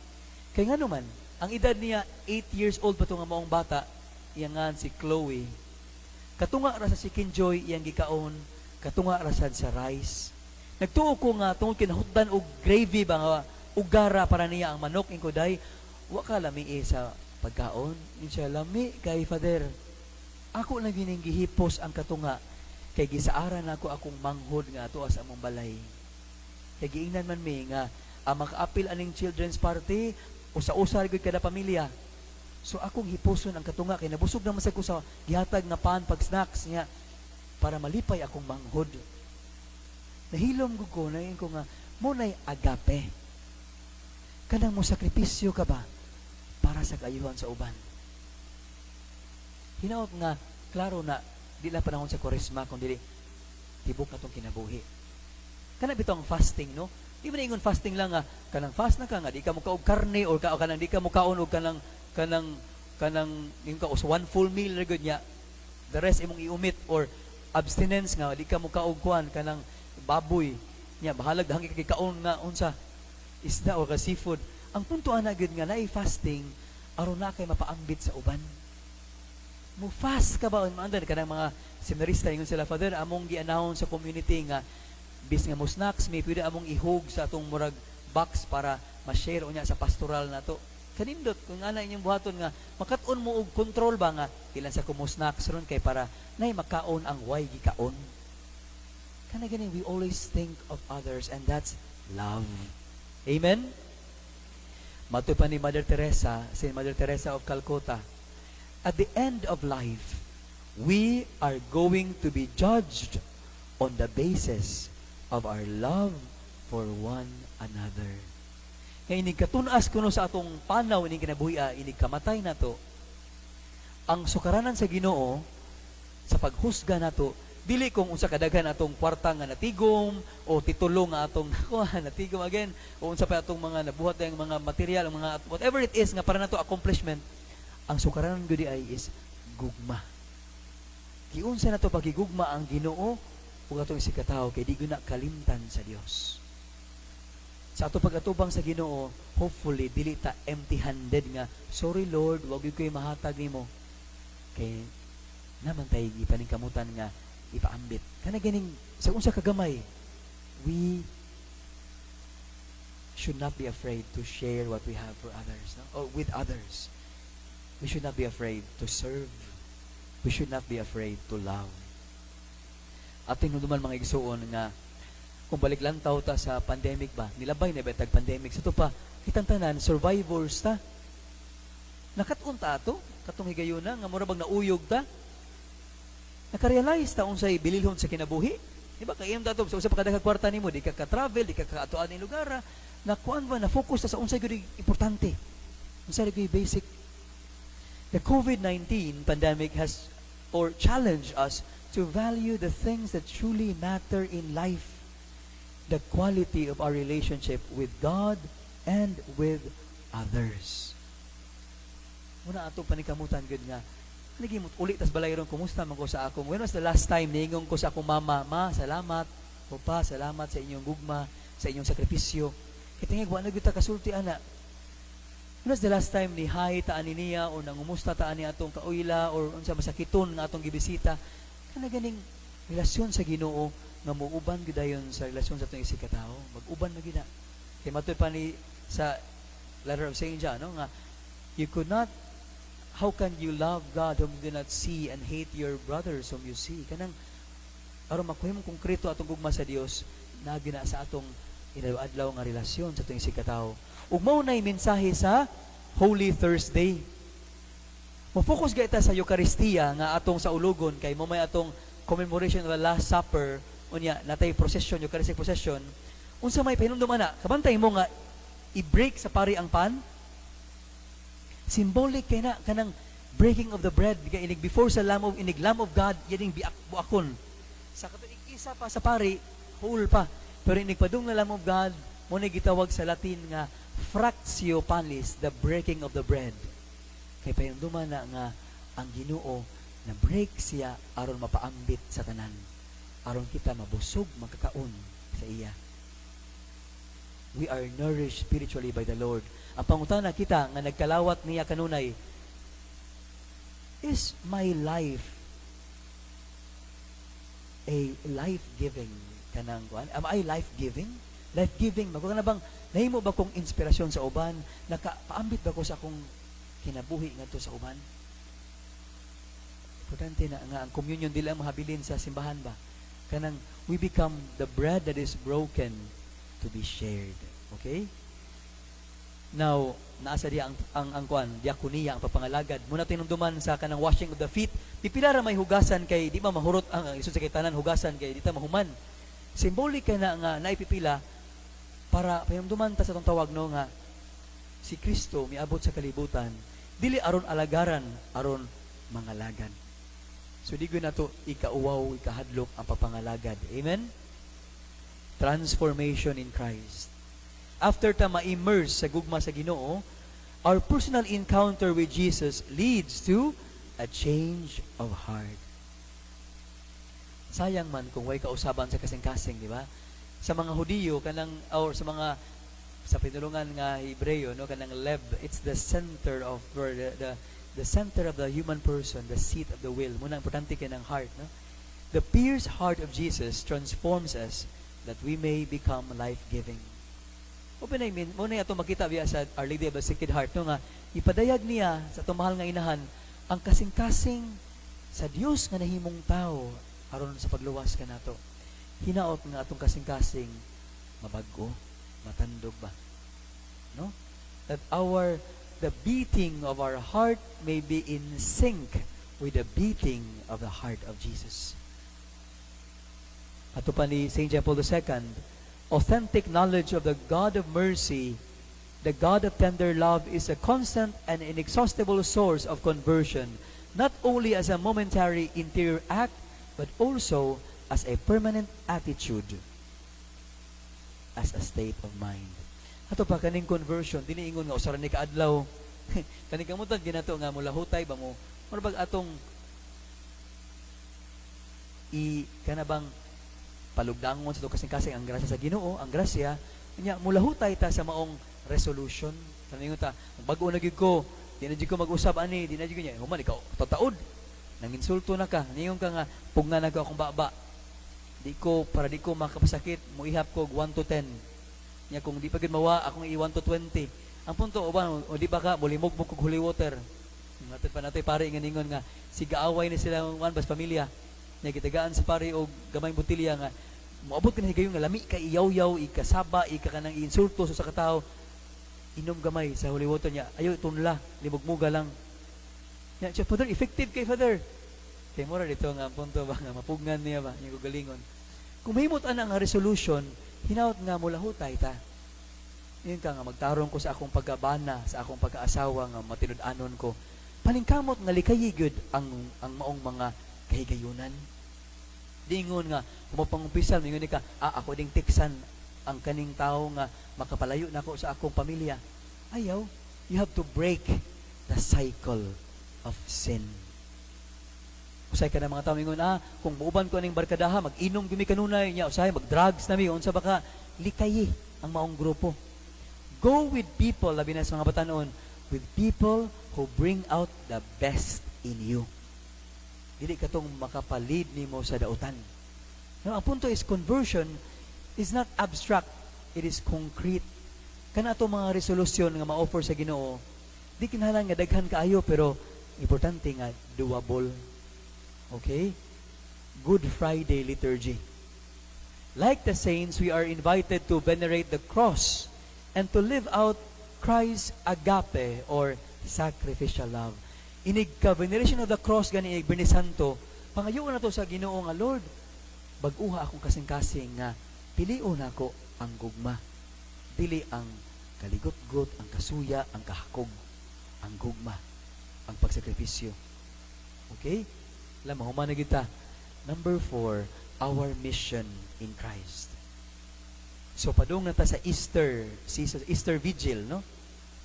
Kay ngano man, ang edad niya 8 years old pa to nga maong bata, iyangan si Chloe. Katunga ra sa chicken joy iyang gikaon. Katunga rasad sa rice. Nagtuo ko nga tungod kinahutdan og gravy ba nga ugara para niya ang manok ingkoday wa ka lami sa pagkaon insya lami kay Father. Ako na gining gihipos ang katunga kay gisaaran ako akong manghod nga ato sa among balay. Kay giingnan man mi nga maka-apil aning children's party usa-usa gyud kada pamilya. So akong hiposon ang katunga kay nabusog naman sa ko sa gihatag nga pan pag snacks niya para malipay akong manghod. Nahilom ko na yun ko nga, muna'y agape. Kanang mo sakripisyo ka ba para sa kaayuhan sa uban? Hinaot nga, klaro na, di lang panahon sa Kwaresma, kundi tibok na itong kinabuhi. Kanang bitong fasting, no? Di ba na ingon fasting lang nga, kanang fast na ka nga, di ka mo kaog karne, or kanang di ka mo kaon, o kanang, yung ka, so one full meal na good niya, the rest imong iumit, or abstinence nga, di ka mo kaugkuhan ka ng baboy niya, bahalag dahang kikaon nga unsa isda o ka seafood. Ang punto na gud nga naay fasting aron na kay mapaambit sa uban. Mo fast ka ba andan kanang mga seminarista ingon sila, Father, among gi-announce sa community nga bis nga mo snacks may pwede among ihog sa atong murag box para ma-share unya sa pastoral nato. Kanindot kung ana inyong buhaton nga makat-on mo og control ba nga ilan sa kumo snacks ron kay para nay makaon ang way gikaon. Kana gani we always think of others and that's love. Amen. Matuod pa ni Mother Teresa, si Mother Teresa of Calcutta, at the end of life, we are going to be judged on the basis of our love for one another. Kaya inig katunas kuno sa atong panaw, inig kinabuhi, inig kamatay na to, ang sukaranan sa Ginoo, sa paghusga na to, dili kung unsa kadaghan atong kwarta nga natigom o titulo nga atong natigom again o unsa pa atong mga nabuhat ang mga material, ang mga whatever it is nga para nato accomplishment, ang sukaranan gyud ay is gugma. Giunsa nato pagigugma ang Ginoo ug atong isikatawo kay di gyud na kalimtan sa Dios. Sa ato pagatubang sa Ginoo, hopefully dili ta empty-handed nga sorry Lord, wag gyud koy mahatag nimo. Kay naman tay gipaningkamutan nga ipaambit. Kana ganing sa unsa kagamay, we should not be afraid to share what we have for others, no? Or with others. We should not be afraid to serve. We should not be afraid to love. At tinuduman mga igsuon nga kung balik lang taw ta sa pandemic ba, nilabay na betag pandemic sa to pa, kitang tanan survivors ta. Nakatun ta ato, katong higayuna nga mura bang nauyog ta. Nakarealize ta unsay bililhon sa kinabuhi. Diba kay imong dato sa usa pa kada kwarta nimo, di ka ka-travel, di ka kaatuan ni lugar, na kuan ba na focus ta sa unsay gyud importante. Unsay gyud basic. The COVID-19 pandemic has or challenged us to value the things that truly matter in life. The quality of our relationship with God and with others. Muna atong panikamutan gyud nga nagimot ulit tas balay ron kumusta man ko sa akong when was the last time niingon ko sa akong mama, ma salamat o pa salamat sa inyong gugma, sa inyong sakripisyo. Kitingig wa na gyud ta kasulti ana. When was the last time ni hi ta ani niya o nangumusta ta ani atong kauyla or unsa masakiton nga atong gibisita? Kana ganing relasyon sa Ginoo nga muuban gyud dayon sa relasyon sa atong isikatawo. Mag-uban na gyud na. Kay matuod pa ni sa letter of Saint John, no, nga you could not, how can you love God whom you do not see and hate your brothers whom you see? Kanang aron makuhim konkreto atong gugma sa Dios na gina sa atong adlaw nga relasyon sa atong isikatawo. Ug mao nay mensahe sa Holy Thursday. Mo-focus gayta sa Eucharistia nga atong sa ulugon kay mo may atong commemoration of the Last Supper unya natay procession, Eucharistic procession. Unsa may pahinumdum ana? Kabantay mo nga i-break sa pari ang pan. Symbolic kay na kanang breaking of the bread kay inig before sa Lamb of God yaning buakon. Sa katong isa pa sa pari whole pa. Pero inig padung na Lamb of God mo ni gitawag sa Latin nga fractio panis, the breaking of the bread. Kay pahinumduman na nga ang Ginoo na break siya aron mapaambit sa tanan. Aron kita mabusog magkakaon sa iya. We are nourished spiritually by the Lord. Ang pangutana kita nga nagkalawat niya kanunay, is my life a life-giving kanang kuan? Am I life-giving? Life-giving, magkano na bang nahimo ba kong inspirasyon sa uban? Nakapaambit ba ko sa akong kinabuhi ngadto sa uban? Importante na nga ang communion dili ang mahabilin sa simbahan ba? Kanang we become the bread that is broken to be shared. Okay? Now, naasa diya ang kuan, diakonia, ang papangalagad. Muna tinumduman sa kanang washing of the feet. Pipila ra may hugasan kay di ba mahurot ang isun sa kitanan hugasan kay di ta mahuman. Symbolic kay na nga naipipila para payumduman ta sa tong tawag no nga si Kristo miabot sa kalibutan dili aron alagaran aron mangalagan. So di gyud nato ikauwaw ikahadlok ang papangalagad. Amen. Transformation in Christ. After ta ma-immerse sa gugma sa Ginoo, our personal encounter with Jesus leads to a change of heart. Sayang man kung way kausaban sa kasing-kasing, di ba? Sa mga Hudiyo kanang or sa mga sa pinulungan nga Hebreo, no, kanang leb, it's the center of where the center of the human person, the seat of the will. Muna importante kay ng heart, no? The pierced heart of Jesus transforms us that we may become life-giving. O pinay muna ato makita biya sa Our Lady of the Sacred Heart, no, nga ipadayag niya sa tumahal nga inahan ang kasing-kasing sa Dios nga nahimong tao aron sa pagluwas kanato. Hinaot nga atong kasing-kasing mabag-o, matandog ba? No? That the beating of our heart may be in sync with the beating of the heart of Jesus. Ato pa ni St. John Paul II, authentic knowledge of the God of mercy, the God of tender love, is a constant and inexhaustible source of conversion, not only as a momentary interior act, but also as a permanent attitude, as a state of mind. Ato pa kaning conversion, diniingon nga usaran ni kaadlaw. Kaning kamutan ginato nga mula hutay ba mo? Ano bang atong kanabang palugdangon sa kasing-kasing ang grasya sa Ginoo, ang grasya nya mula hutay ta sa maong resolution. Kaningon ta, bago na gyud ko, di na gyud ko mag-usab ani, di na gyud niya. Human ikaw taud. Nanginsulto na ka. Ningon ka nga pugna na ko akong baba. Di ko makapasakit, mo ihap ko 1 to 10. Nya kung di pa gid mawa akong i 1 to 20. Ang punto uban o di ba ka mulimog kog holy water. Natin pa natin pare ingon nga sigaaway ni sila ang bas pamilya. Nya gitagaan sa pare og gamay botilya nga moabot ka na higayon nga lami ka iyaw-yaw, ikasaba, kanang insulto sa katao. Inom gamay sa holy water niya. Ayo tunla, limog-muga lang. Nya siya father effective kay father. Kay mura dito nga punto ba nga mapugnan niya ba yung galingon. Kung mahimot ana nga resolution, hinaut nga mula hutay ta. Yun ka nga magtarong ko sa akong pagkabana, sa akong pagkaasawa nga matinud-anon ko. Paningkamot nga likayi gyud ang maong mga kahigayunan. Dingon nga humapangumpisal mingon ka, ako ding tiksan ang kaning tao nga makapalayo nako sa akong pamilya. Ayaw, you have to break the cycle of sin. Usay ka na mga tao mingon, kung muuban ko aning barkadaha, mag-inom gumi kanunay niya, usay mag-drugs na mi, unsa baka likayi ang maong grupo. Go with people, labi na sa mga batanon, with people who bring out the best in you. Dili katong makapalid nimo sa dautan. No, ang punto is conversion is not abstract, it is concrete. Kana ato mga resolusyon nga ma-offer sa Ginoo, di kinahanglan nga daghan kaayo pero importante nga doable. Okay? Good Friday liturgy. Like the saints, we are invited to venerate the cross and to live out Christ's agape or sacrificial love. Inig ka, veneration of the cross gani Birni Santo, pangayoon na to sa Ginoo nga, Lord, bag-uha akong kasing-kasing nga, pilion ako ang gugma. Dili ang kaligot-got, ang kasuya, ang kahakog, ang gugma, ang pagsakripisyo. Okay? Alam mo, humana kita. Number 4, our mission in Christ. So, padung na ta sa Easter Vigil, no?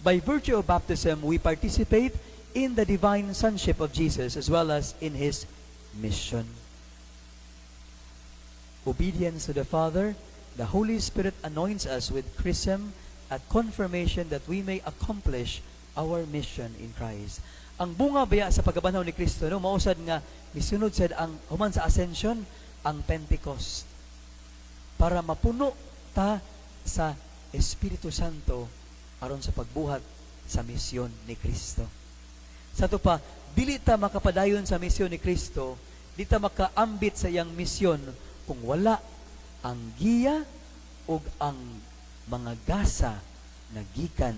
By virtue of baptism, we participate in the divine sonship of Jesus as well as in His mission. Obedience to the Father, the Holy Spirit anoints us with chrism at confirmation that we may accomplish our mission in Christ. Ang bunga baya sa pagkabanhaw ni Kristo, no, mausad nga misunod sad ang human sa ascension, ang Pentecost. Para mapuno ta sa Espiritu Santo aron sa pagbuhat sa misyon ni Kristo. Sa to pa, dili ta makapadayon sa misyon ni Kristo, di ta makaambit sa iyang misyon kung wala ang giya o ang mga gasa na gikan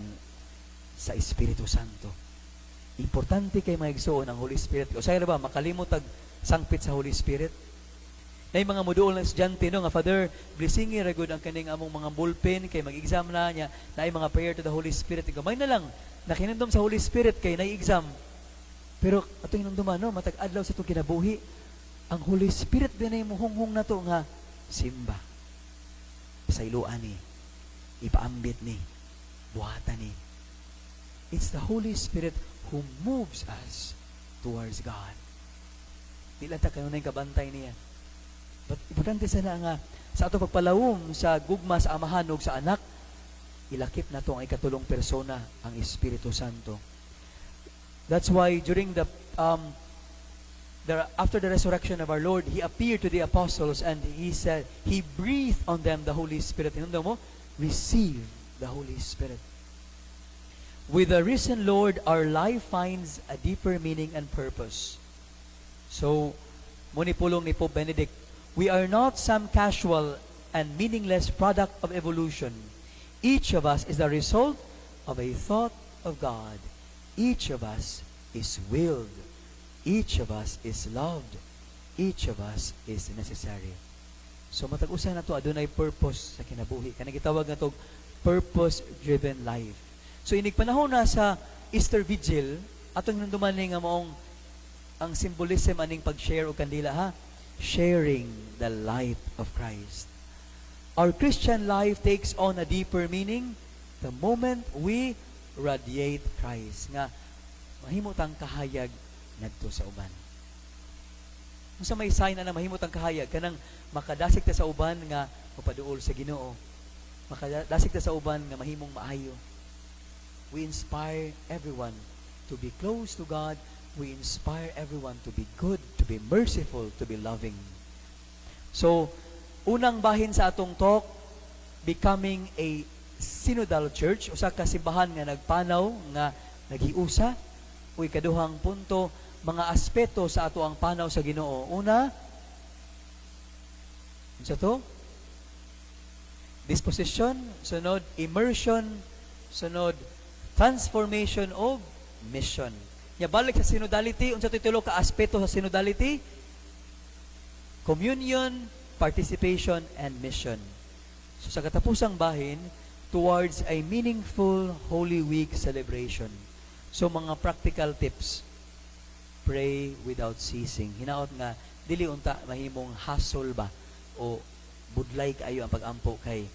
sa Espiritu Santo. Importante kay maigsoon ang Holy Spirit. O sa'yo na ba, makalimot ag sangpit sa Holy Spirit? Na yung mga muduol na estudyante, no, nga, Father, blessingi ragod ang kaning among mga ballpen, kay mag-exam na niya, na yung mga prayer to the Holy Spirit. Gamay na lang, nakinandom sa Holy Spirit, kay na-exam. Pero, ato yung nanduma, no, matag-adlaw sa itong kinabuhi, ang Holy Spirit din ay muhunghong na to nga, simba. Sa iluan ni, ipaambit ni, buhatan ni. It's the Holy Spirit who moves us towards God. Di lang ta kanunay kabantay niya. But importante sana nga sa ato pagpalawom sa gugma sa amahan ug sa anak, ilakip nato ang ikatulong persona, ang Espiritu Santo. That's why during after the resurrection of our Lord, He appeared to the apostles and He said, He breathed on them the Holy Spirit. Hinundan mo, receive the Holy Spirit. With the risen Lord, our life finds a deeper meaning and purpose. So, muni pulong ni Pope Benedict, we are not some casual and meaningless product of evolution. Each of us is the result of a thought of God. Each of us is willed. Each of us is loved. Each of us is necessary. So matag-usa na to adunay purpose sa kinabuhi. Kanang gitawag na to purpose-driven life. So inig panahon na sa Easter Vigil, atong hinumduman ni nga maong ang symbolism aning pag-share o kandila ha, sharing the light of Christ. Our Christian life takes on a deeper meaning the moment we radiate Christ. Nga, mahimot ang kahayag ngadto sa uban. Kung sa may sign na mahimot ang kahayag, kanang makadasig ta sa uban nga mapaduol sa Ginoo. Makadasig ta sa uban nga mahimong maayo. We inspire everyone to be close to God. We inspire everyone to be good, to be merciful, to be loving. So, unang bahin sa atong talk, becoming a synodal church, usa ka simbahan nga nagpanaw, nga naghiusa. Uy, kaduhang punto, mga aspeto sa ato ang panaw sa Ginoo. Una, unsa to? Disposition, sunod, immersion, sunod, transformation of mission. Ya balik sa synodality, unsa to'y tulo ka aspeto sa synodality? Communion, participation, and mission. So sa katapusang bahin, towards a meaningful Holy Week celebration. So mga practical tips. Pray without ceasing. Hinaot nga, dili unta mahimong hassle ba o budlay kayo ang pag-ampo kay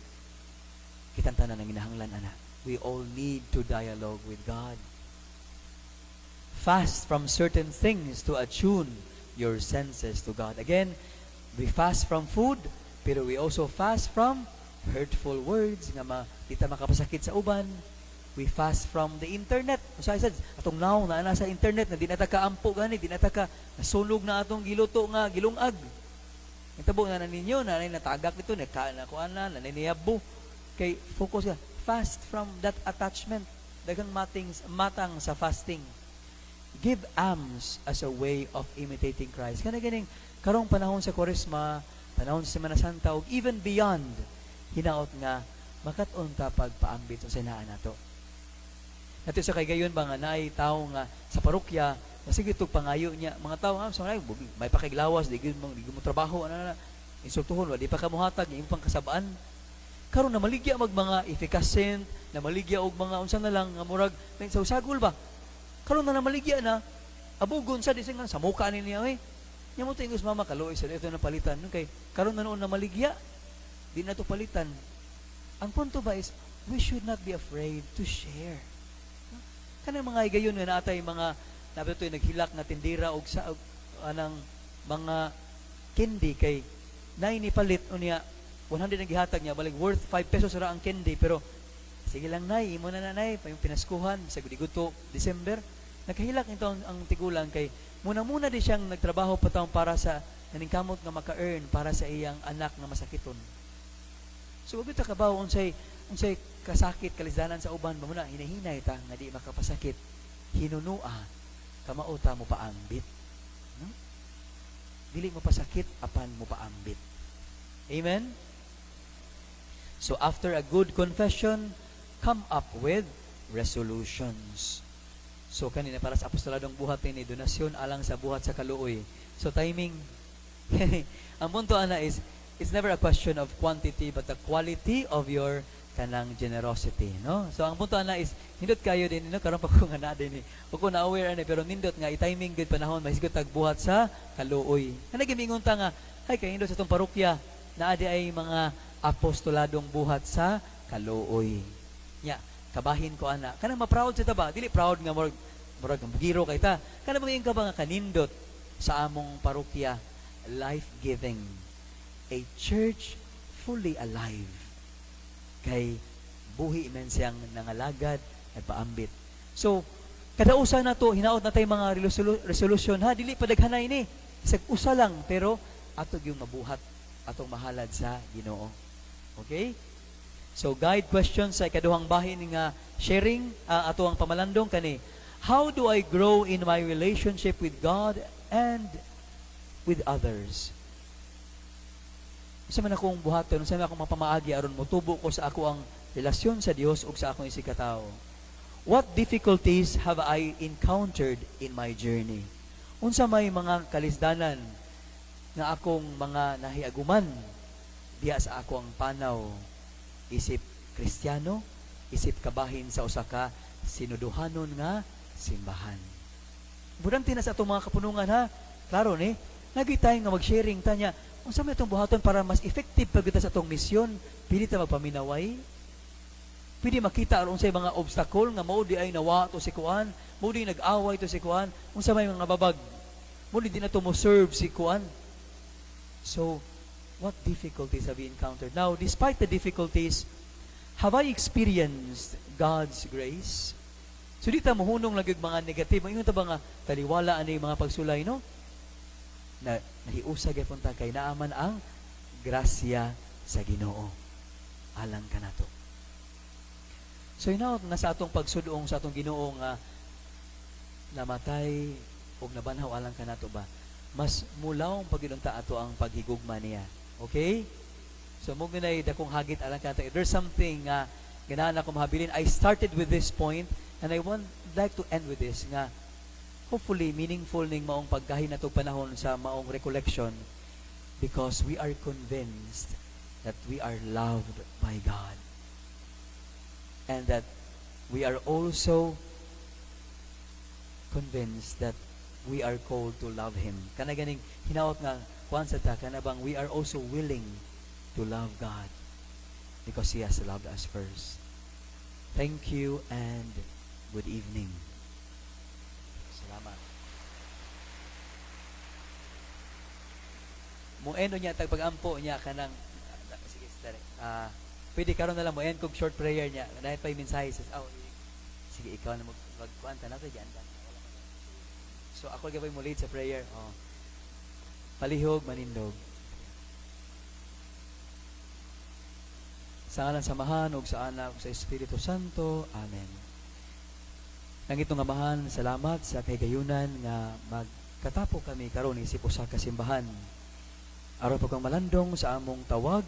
kitang tanan ng ginahanglan ana. We all need to dialogue with God. Fast from certain things to attune your senses to God. Again, we fast from food, pero we also fast from hurtful words nga di ta makapasakit sa uban. We fast from the internet. Usay sad atong now na sa internet na di na ta kaampo gani, di na ta ka nasunog na atong giluto nga gilungag. Itabo na ninyo na natagak dito na kuan na naniniabo. Kay focus ka, fast from that attachment. Daghang matang sa fasting. Give alms as a way of imitating Christ. Kana ganing karong panahon sa Kwaresma, panahon sa Semana Santa, ug even beyond, hinaot nga makat-on ta pagpaambit sa sinaan nato. Nato sa kay gayon ba nga naay tawo nga sa parokya, sige tug pangayo niya, mga tawo nga sa may pakiglawas, di gyud mo trabaho ana na insultuhon wa di pa kamuhatag imong pangkasabaan. Karon na maligya mag mga efficacent, na maligya og mga unsa na lang nga murag sa usagol ba. Karon na namaligya na, abugon sa dising sa muka ni niya, nya mo tingos mama kaloy sa ito na palitan. Kay karon na noon namaligya, di na to palitan. Ang punto ba is, we should not be afraid to share. Kanang mga igayon nga natay mga nabito naghilak na tindira og sa anang mga candy kay nay ni palit unya 100 ang gihatag niya balik worth 5 pesos ra ang candy pero sige lang nay imo na nanay pa yung pinaskuhan sa gudigoto December nakahilak nito ang tigulang kay muna di siyang nagtrabaho pa taong para sa naningkamot nga maka-earn para sa iyang anak nga masakiton. So wag ta kabaw unsay kasakit kalisdanan sa uban ba muna hinahinay ta nga di makapasakit hinunua kamao ta mo paambit no? Dili mo pasakit apan mo paambit. Amen. So after a good confession, come up with resolutions. So kanina para sa apostoladong buhat ni donasyon alang sa buhat sa kaluoy. So timing ang punto ana is it's never a question of quantity but the quality of your kanang generosity, no? So ang punto ana is nindot kayo din no karon pa ko nga na din o ko na aware ani pero nindot nga i-timing gud panahon mahisgot tag buhat sa kaluoy. Kana gimingon ta nga ay kay nindot sa tong parokya naa di ay mga apostoladong buhat sa kaluoy. Nya, kabahin ko ana. Kanang ma-proud sa taba, dili proud nga murag giro kay ta. Kanang maging ka ba nga kanindot sa among parokya, life-giving. A church fully alive. Kay buhi man siyang nangalagad, nagpaambit. So, kada usa na to, hinaot na tayo mga resolution, ha, dili padaghanay ni. Isag usa lang, pero ato yung mabuhat, atong mahalad sa Ginoo. Okay? So, guide questions sa ikaduhang bahin nga sharing, ato ang pamalandong kani, how do I grow in my relationship with God and with others? Sa man akong buhaton, sa man akong mapamaagi aron motubo ko sa ako ang relasyon sa Dios ug sa akong isikatawo. What difficulties have I encountered in my journey? Unsa may mga kalisdanan nga akong mga nahiaguman diha sa ako ang panaw, isip Kristiyano, isip kabahin sa usa ka sinuduhanon nga simbahan. Budang sa atong mga kapunungan, ha, klaro ni, lagi tayo nga mag-sharing tanya, unsa may itong buhaton para mas effective pag sa atong misyon, pili ta magpaminaway, pwede makita aron unsay mga obstacle nga mao di ay nawa to si kuan, mao di nag-away to si kuan, unsa may mga babag, mao di na to mo serve si kuan. So, what difficulties have we encountered? Now, despite the difficulties, have I experienced God's grace? So, di ta mohunong lagi mga negative. Ingon ta ba nga taliwala ani mga pagsulay, no? Na nahiusa gyapon ta kay naaman ang grasya sa Ginoo. Alang kanato. So, hinaot na sa atong pagsudong sa atong Ginoo nga namatay o nabanhaw alang kanato ba? Mas mulaw ang pagidunta ato ang paghigugma niya. Okay? So, mo ginay dakong hagit alang kanato. There's something ganahan ako mahabilin. I started with this point and I would like to end with this nga hopefully meaningful ning maong pagkahin nato panahon sa maong recollection because we are convinced that we are loved by God and that we are also convinced that we are called to love Him. Kana ganing hinaot nga kuan sa ta kana bang we are also willing to love God because He has loved us first. Thank you and good evening. Salamat. Moendo niya tag pagampo niya kanang sige stare. Pwede karon na lang mo end kog short prayer niya. Dahil pa yung mensahe sa sige ikaw na magkuan ta nato diyan. So ako gabay mo lead sa prayer. Palihog manindog. Sa ngalan samahan ug sa anak ug sa Espiritu Santo. Amen. Nangitong amahan, salamat sa kahigayunan nga magkatapo kami karon isip usa ka simbahan. Aron pa kang malandong sa among tawag,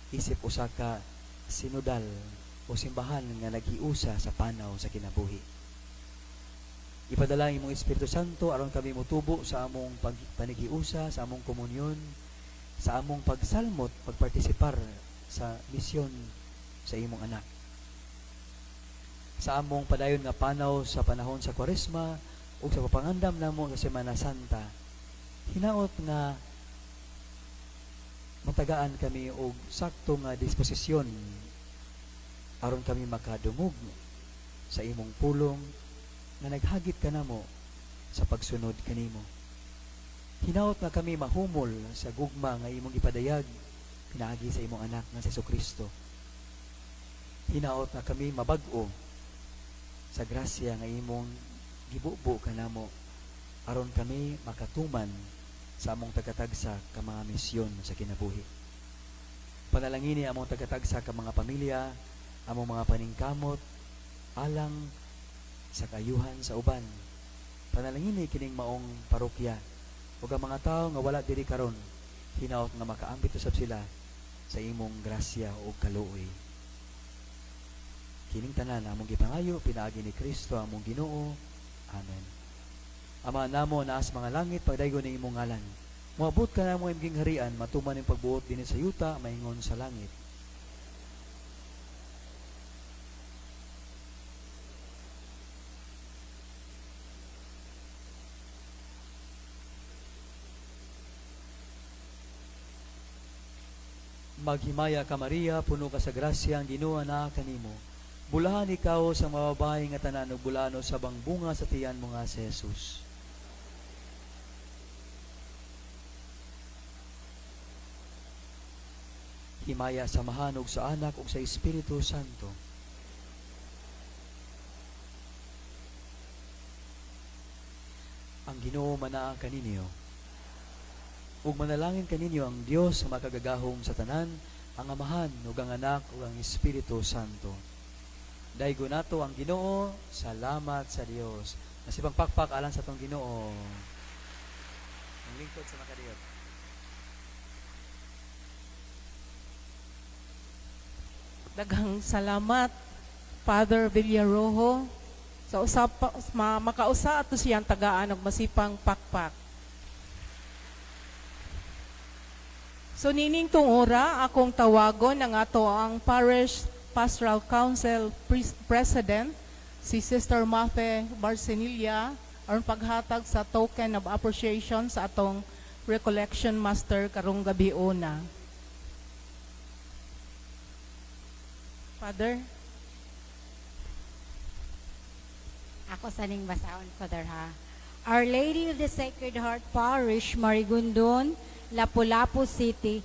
isip usa ka sinodal o simbahan nga naghiusa sa panaw sa kinabuhi. Ipadala imong Espiritu Santo aron kami motubo sa among panigiusa, sa among komunyon, sa among pagsalmot, pagpartisipar sa misyon sa imong anak. Sa among padayon nga panaw sa panahon sa Kwaresma o sa papangandam namo sa Semana Santa, hinaot nga matagaan kami og sakto nga disposisyon aron kami makadungog sa imong pulong na naghagit ka namo sa pagsunod kanimo. Hinaot nga kami mahumol sa gugma nga imong ipadayag pinaagi sa imong anak nga si Jesucristo. Hinaot nga kami mabag-o sa grasya nga imong gibubo kanamo aron kami makatuman sa among tagatagsa ka mga misyon sa kinabuhi. Panalangini among tagatagsa ka mga pamilya, among mga paningkamot, alang sa kayuhan sa uban. Panalangini kining maong parokya ug ang mga tawo nga wala diri karon, hinaot nga makaambit usab sila sa imong grasya ug kaluoy. Kining tanan among gipangayo pinaagi ni Kristo among Ginoo. Amen. Ama namo naas mga langit, pagdaygon ni imong ngalan. Moabot ka namo imong harian, matuman ning pagbuot dinhi sa yuta, maingon sa langit. Maghimaya ka Maria, puno ka sa grasya, ang Ginoo na kanimo. Bulahan ikaw sa mababae nga tanan ug bulano sa bang bunga sa tiyan mo nga si Jesus. Himaya samahan og sa anak ug sa Espiritu Santo. Ginoo manaa kaninyo. Ug manalangin kaninyo ang Dios sa makagagahom sa tanan, ang Amahan ug ang Anak ug ang Espiritu Santo. Daygo nato ang Ginoo, salamat sa Dios. Nasibang pakpak alang sa tong Ginoo. Ang lingkod sa makadiyot. Daghang salamat, Father Villarojo, sa makausa ato siyang tagaan og masipang pakpak. So nining tong ora, akong tawagon ang ato ang Parish Pastoral Council President, si Sister Mathe Barcenilla, aron paghatag sa token of appreciation sa atong Recollection Master karong gabi una. Father? Ako saning basahon, Father, ha. Our Lady of the Sacred Heart Parish, Marigondon, Lapu-Lapu City,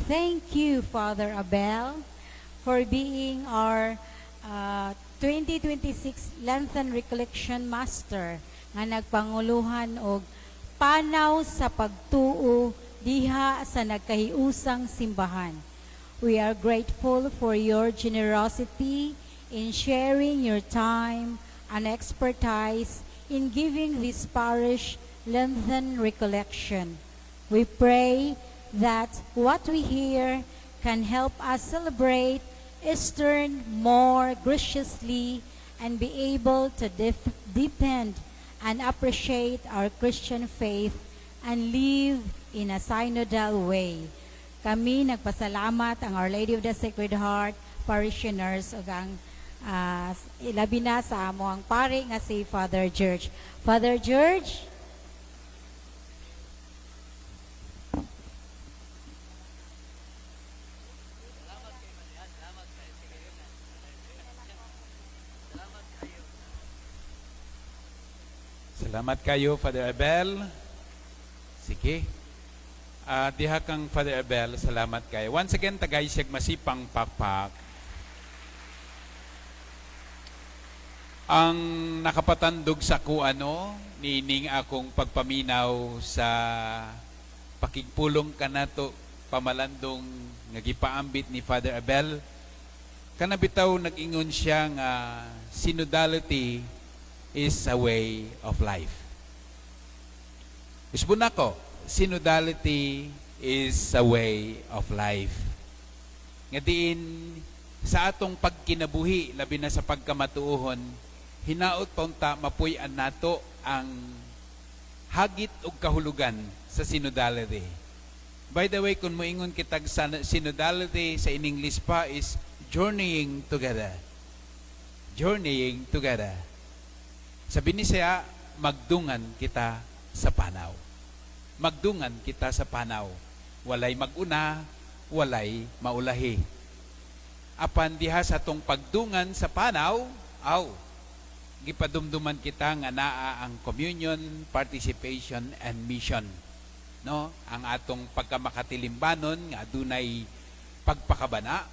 thank you, Father Abel, for being our 2026 Lenten Recollection Master nga nagpanguluhan og panaw sa pagtuo diha sa nagkahiusang simbahan. We are grateful for your generosity in sharing your time and expertise in giving this parish Lenten recollection. We pray that what we hear can help us celebrate Easter more graciously and be able to deepen and appreciate our Christian faith and live in a synodal way. Kami nagpasalamat ang Our Lady of the Sacred Heart parishioners ug ang ilabi na sa amo ang pari nga si Father George. Father George? Salamat kayo, Father Abel. Sige. Diha kang Father Abel, salamat kayo. Once again, tagay siyag masipang pakpak. Ang nakapatandog sa kuano, nining akong pagpaminaw sa pakigpulong kanato pamalandong nagipaambit ni Father Abel. Kanabitaw nag-ingon siya nga synodality is a way of life. Isbo na ko, synodality is a way of life. Nga diin sa atong pagkinabuhi, labi na sa pagkamatuohon, hinaot paunta mapuy-an nato ang hagit ug kahulugan sa synodality. By the way, kung moingon kitag sa synodality sa in English pa is journeying together. Journeying together. Sabi ni siya, magdungan kita sa panaw. Magdungan kita sa panaw. Walay maguna, walay maulahi. Apan diha sa tong pagdungan sa panaw, gipadumduman kita nga naa ang communion, participation, and mission. No? Ang atong pagkamakatilimbanon nga adunay pagpakabana,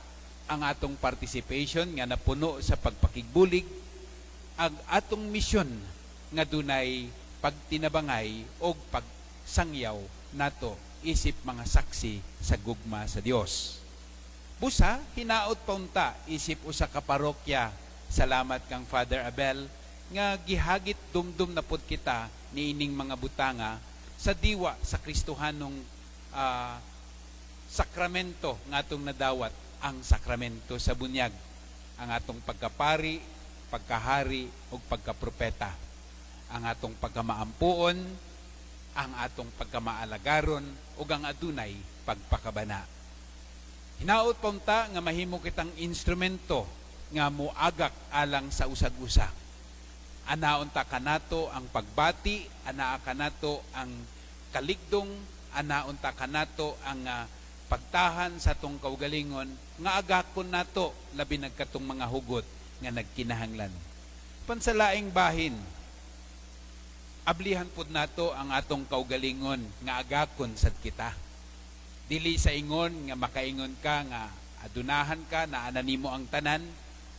ang atong participation nga napuno sa pagpakigbulig, ang atong misyon nga dunay pagtinabangay o pagsangyaw nato isip mga saksi sa gugma sa Dios. Busa, hinaot paunta isip usa ka parokya. Salamat kang Father Abel nga gihagit dumdum na pud kita niining mga butanga sa diwa sa Kristohanong sakramento nga atong nadawat, ang sakramento sa bunyag, ang atong pagkapari, pagkahari o pagkapropeta, ang atong pagkamaampuon, ang atong pagkamaalagaron o ang adunay pagpakabana. Hinaot paunta nga mahimo kitang instrumento nga muagak alang sa usag-usa. Anaon ta kanato ang pagbati, anaa kanato ang kaligdong, anaon ta kanato ang pagtahan sa tong kaugalingon nga agakon nato labi nagkatong mga hugot nga nagkinahanglan. Pansalaing bahin, ablihan pud nato ang atong kaugalingon nga agakon sad kita. Dili sa ingon nga makaingon ka nga adunahan ka na ananimo ang tanan,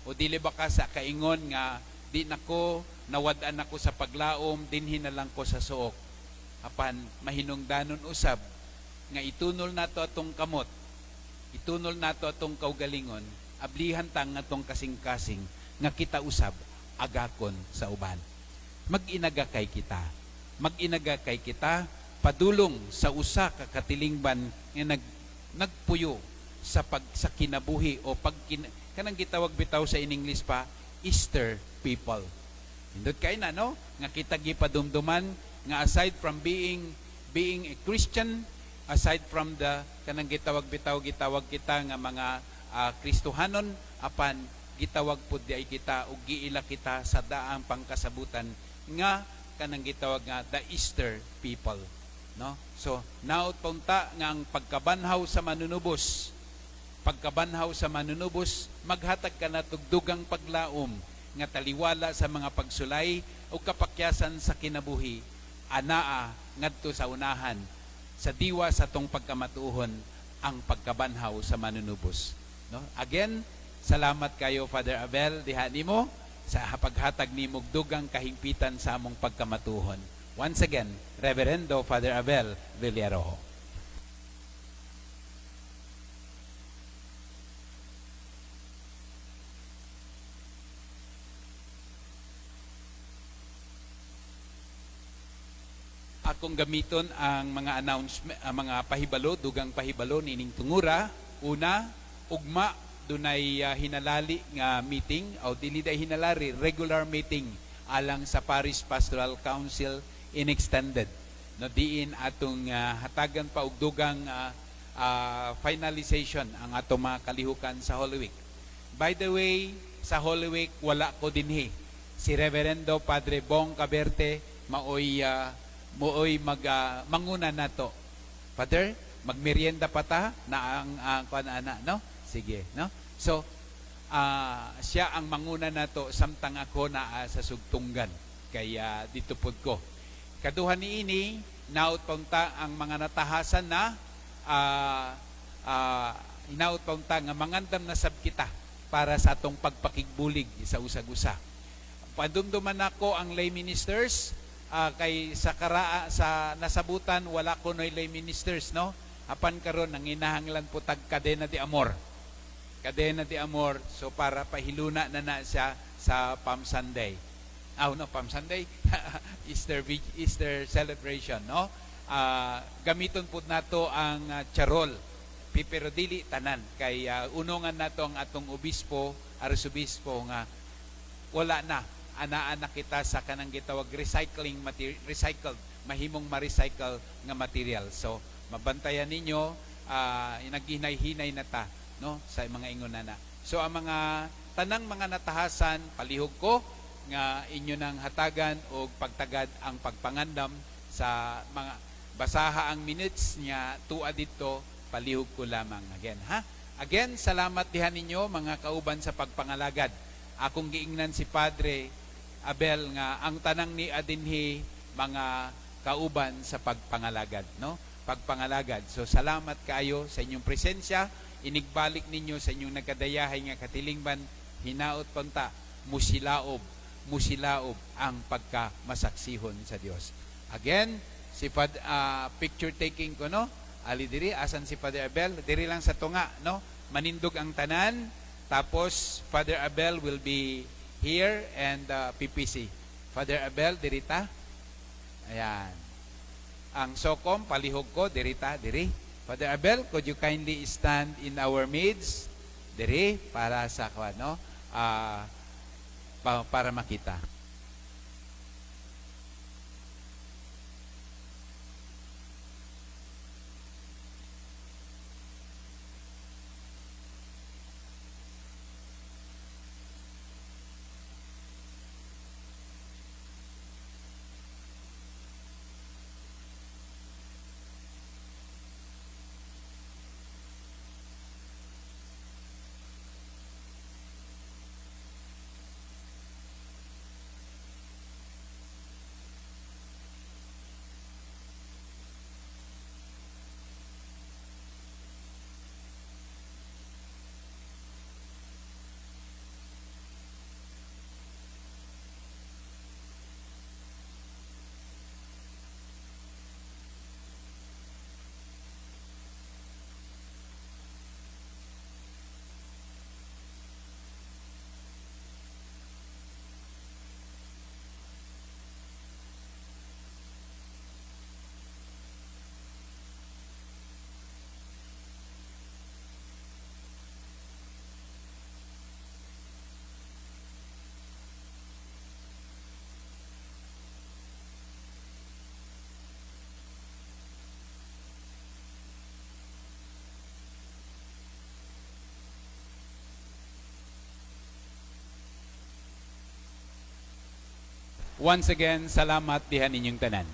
o dili ba ka sa kaingon nga di nako nawad-an ako sa paglaom, dinhi na lang ko sa suok. apan mahinungdanon usab nga itunol nato atong kamot, itunol nato atong kaugalingon, ablihan tang atong kasing-kasing nga kita usab agakon sa uban. Mag-inaga kay kita. Mag-inaga kay kita padulong sa usa ka katilingban nga nagpuyo sa sa kinabuhi o kanang gitawag bitaw sa in English pa Easter people. Indot kay na no nga kita gipadumduman nga aside from being a Christian, aside from the kanang gitawag kita nga mga Kristohanon, apan gitawag pud di ay kita ug giila kita sa daang pangkasabutan nga kanang gitawag nga the Easter people, no? So naot punta nga ang pagkabanhaw sa manunubos, maghatag ka na tugdugang paglaom nga taliwala sa mga pagsulay o kapakyasan sa kinabuhi, anaa ngadto sa unahan sa diwa sa tong pagkamatuhon ang pagkabanhaw sa manunubos, no? Again, salamat kayo Father Abel diha nimo sa paghatag nimo dugang kahimpitan sa among pagkamatuhon. Once again, Reverendo Father Abel Villarojo. Akong gamiton ang mga announcement, mga pahibalo, dugang pahibalo nining tungura. Una, ugma dunay hinalali nga meeting o dili day hinalari, regular meeting alang sa Parish Pastoral Council in extended. No, diin atong hatagan pa og dugang finalization ang atong mga kalihukan sa Holy Week. By the way, sa Holy Week wala ko dinhi. Si Reverendo Padre Bong Caberte maoy manguna nato. Father, magmerienda pa ta na ang kuan-ana, no? Sige, no? So, siya ang manguna nato samtang ako na sa sugtunggan. Kaya dito pod ko. Kaduha niini, naot paunta ang mga natahasan na inaot paunta nga mangandam na sab kita para sa atong pagpakigbulig sa usag-usa. Padumduman nako ang lay ministers, kay sa nasabutan wala ko noy lay ministers, no? Apan karon nanginahanglan po tag kadena de amor. Kadena de amor, so para pahiluna na siya sa Palm Sunday. Palm Sunday, Easter celebration, no? Gamiton po nato ang charol, pero dili tanan kay unongan nato ang atong obispo, arsobispo nga wala na anaan na kita sa kanang gitawag recycled, mahimong ma-recycle nga material. So mabantayan ninyo, naghinay-hinay na ta, no, sa mga ingon na. So ang mga tanang mga natahasan, palihog ko nga inyo nang hatagan o pagtagad ang pagpangandam sa mga basaha ang minutes niya tua dito, palihog ko lamang again, ha? Again, salamat dihan ninyo mga kauban sa pagpangalagad. Akong giingnan si Padre Abel nga ang tanang ni adinhi mga kauban sa pagpangalagad, no? Pagpangalagad. So salamat kayo sa inyong presensya, inigbalik ninyo sa inyong nagkadayahay nga katilingban, hinaot punta, musilaob ang pagkamasaksihon sa Dios. Again, si picture taking ko, no? Ali diri asan si Father Abel? Diri lang sa tunga, no? Manindog ang tanan, tapos Father Abel will be here and PPC. Father Abel, dirita. Ayan. Ang sokom, palihog ko, dirita, diri. Father Abel, could you kindly stand in our midst? Diri, para sa no? Para makita. Once again, salamat diha ninyong tanan.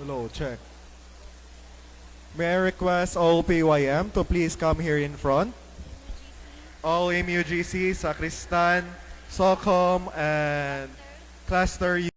Hello, check. May I request all PYM to please come here in front? All MUGC, Sacristan, SOCOM, and Cluster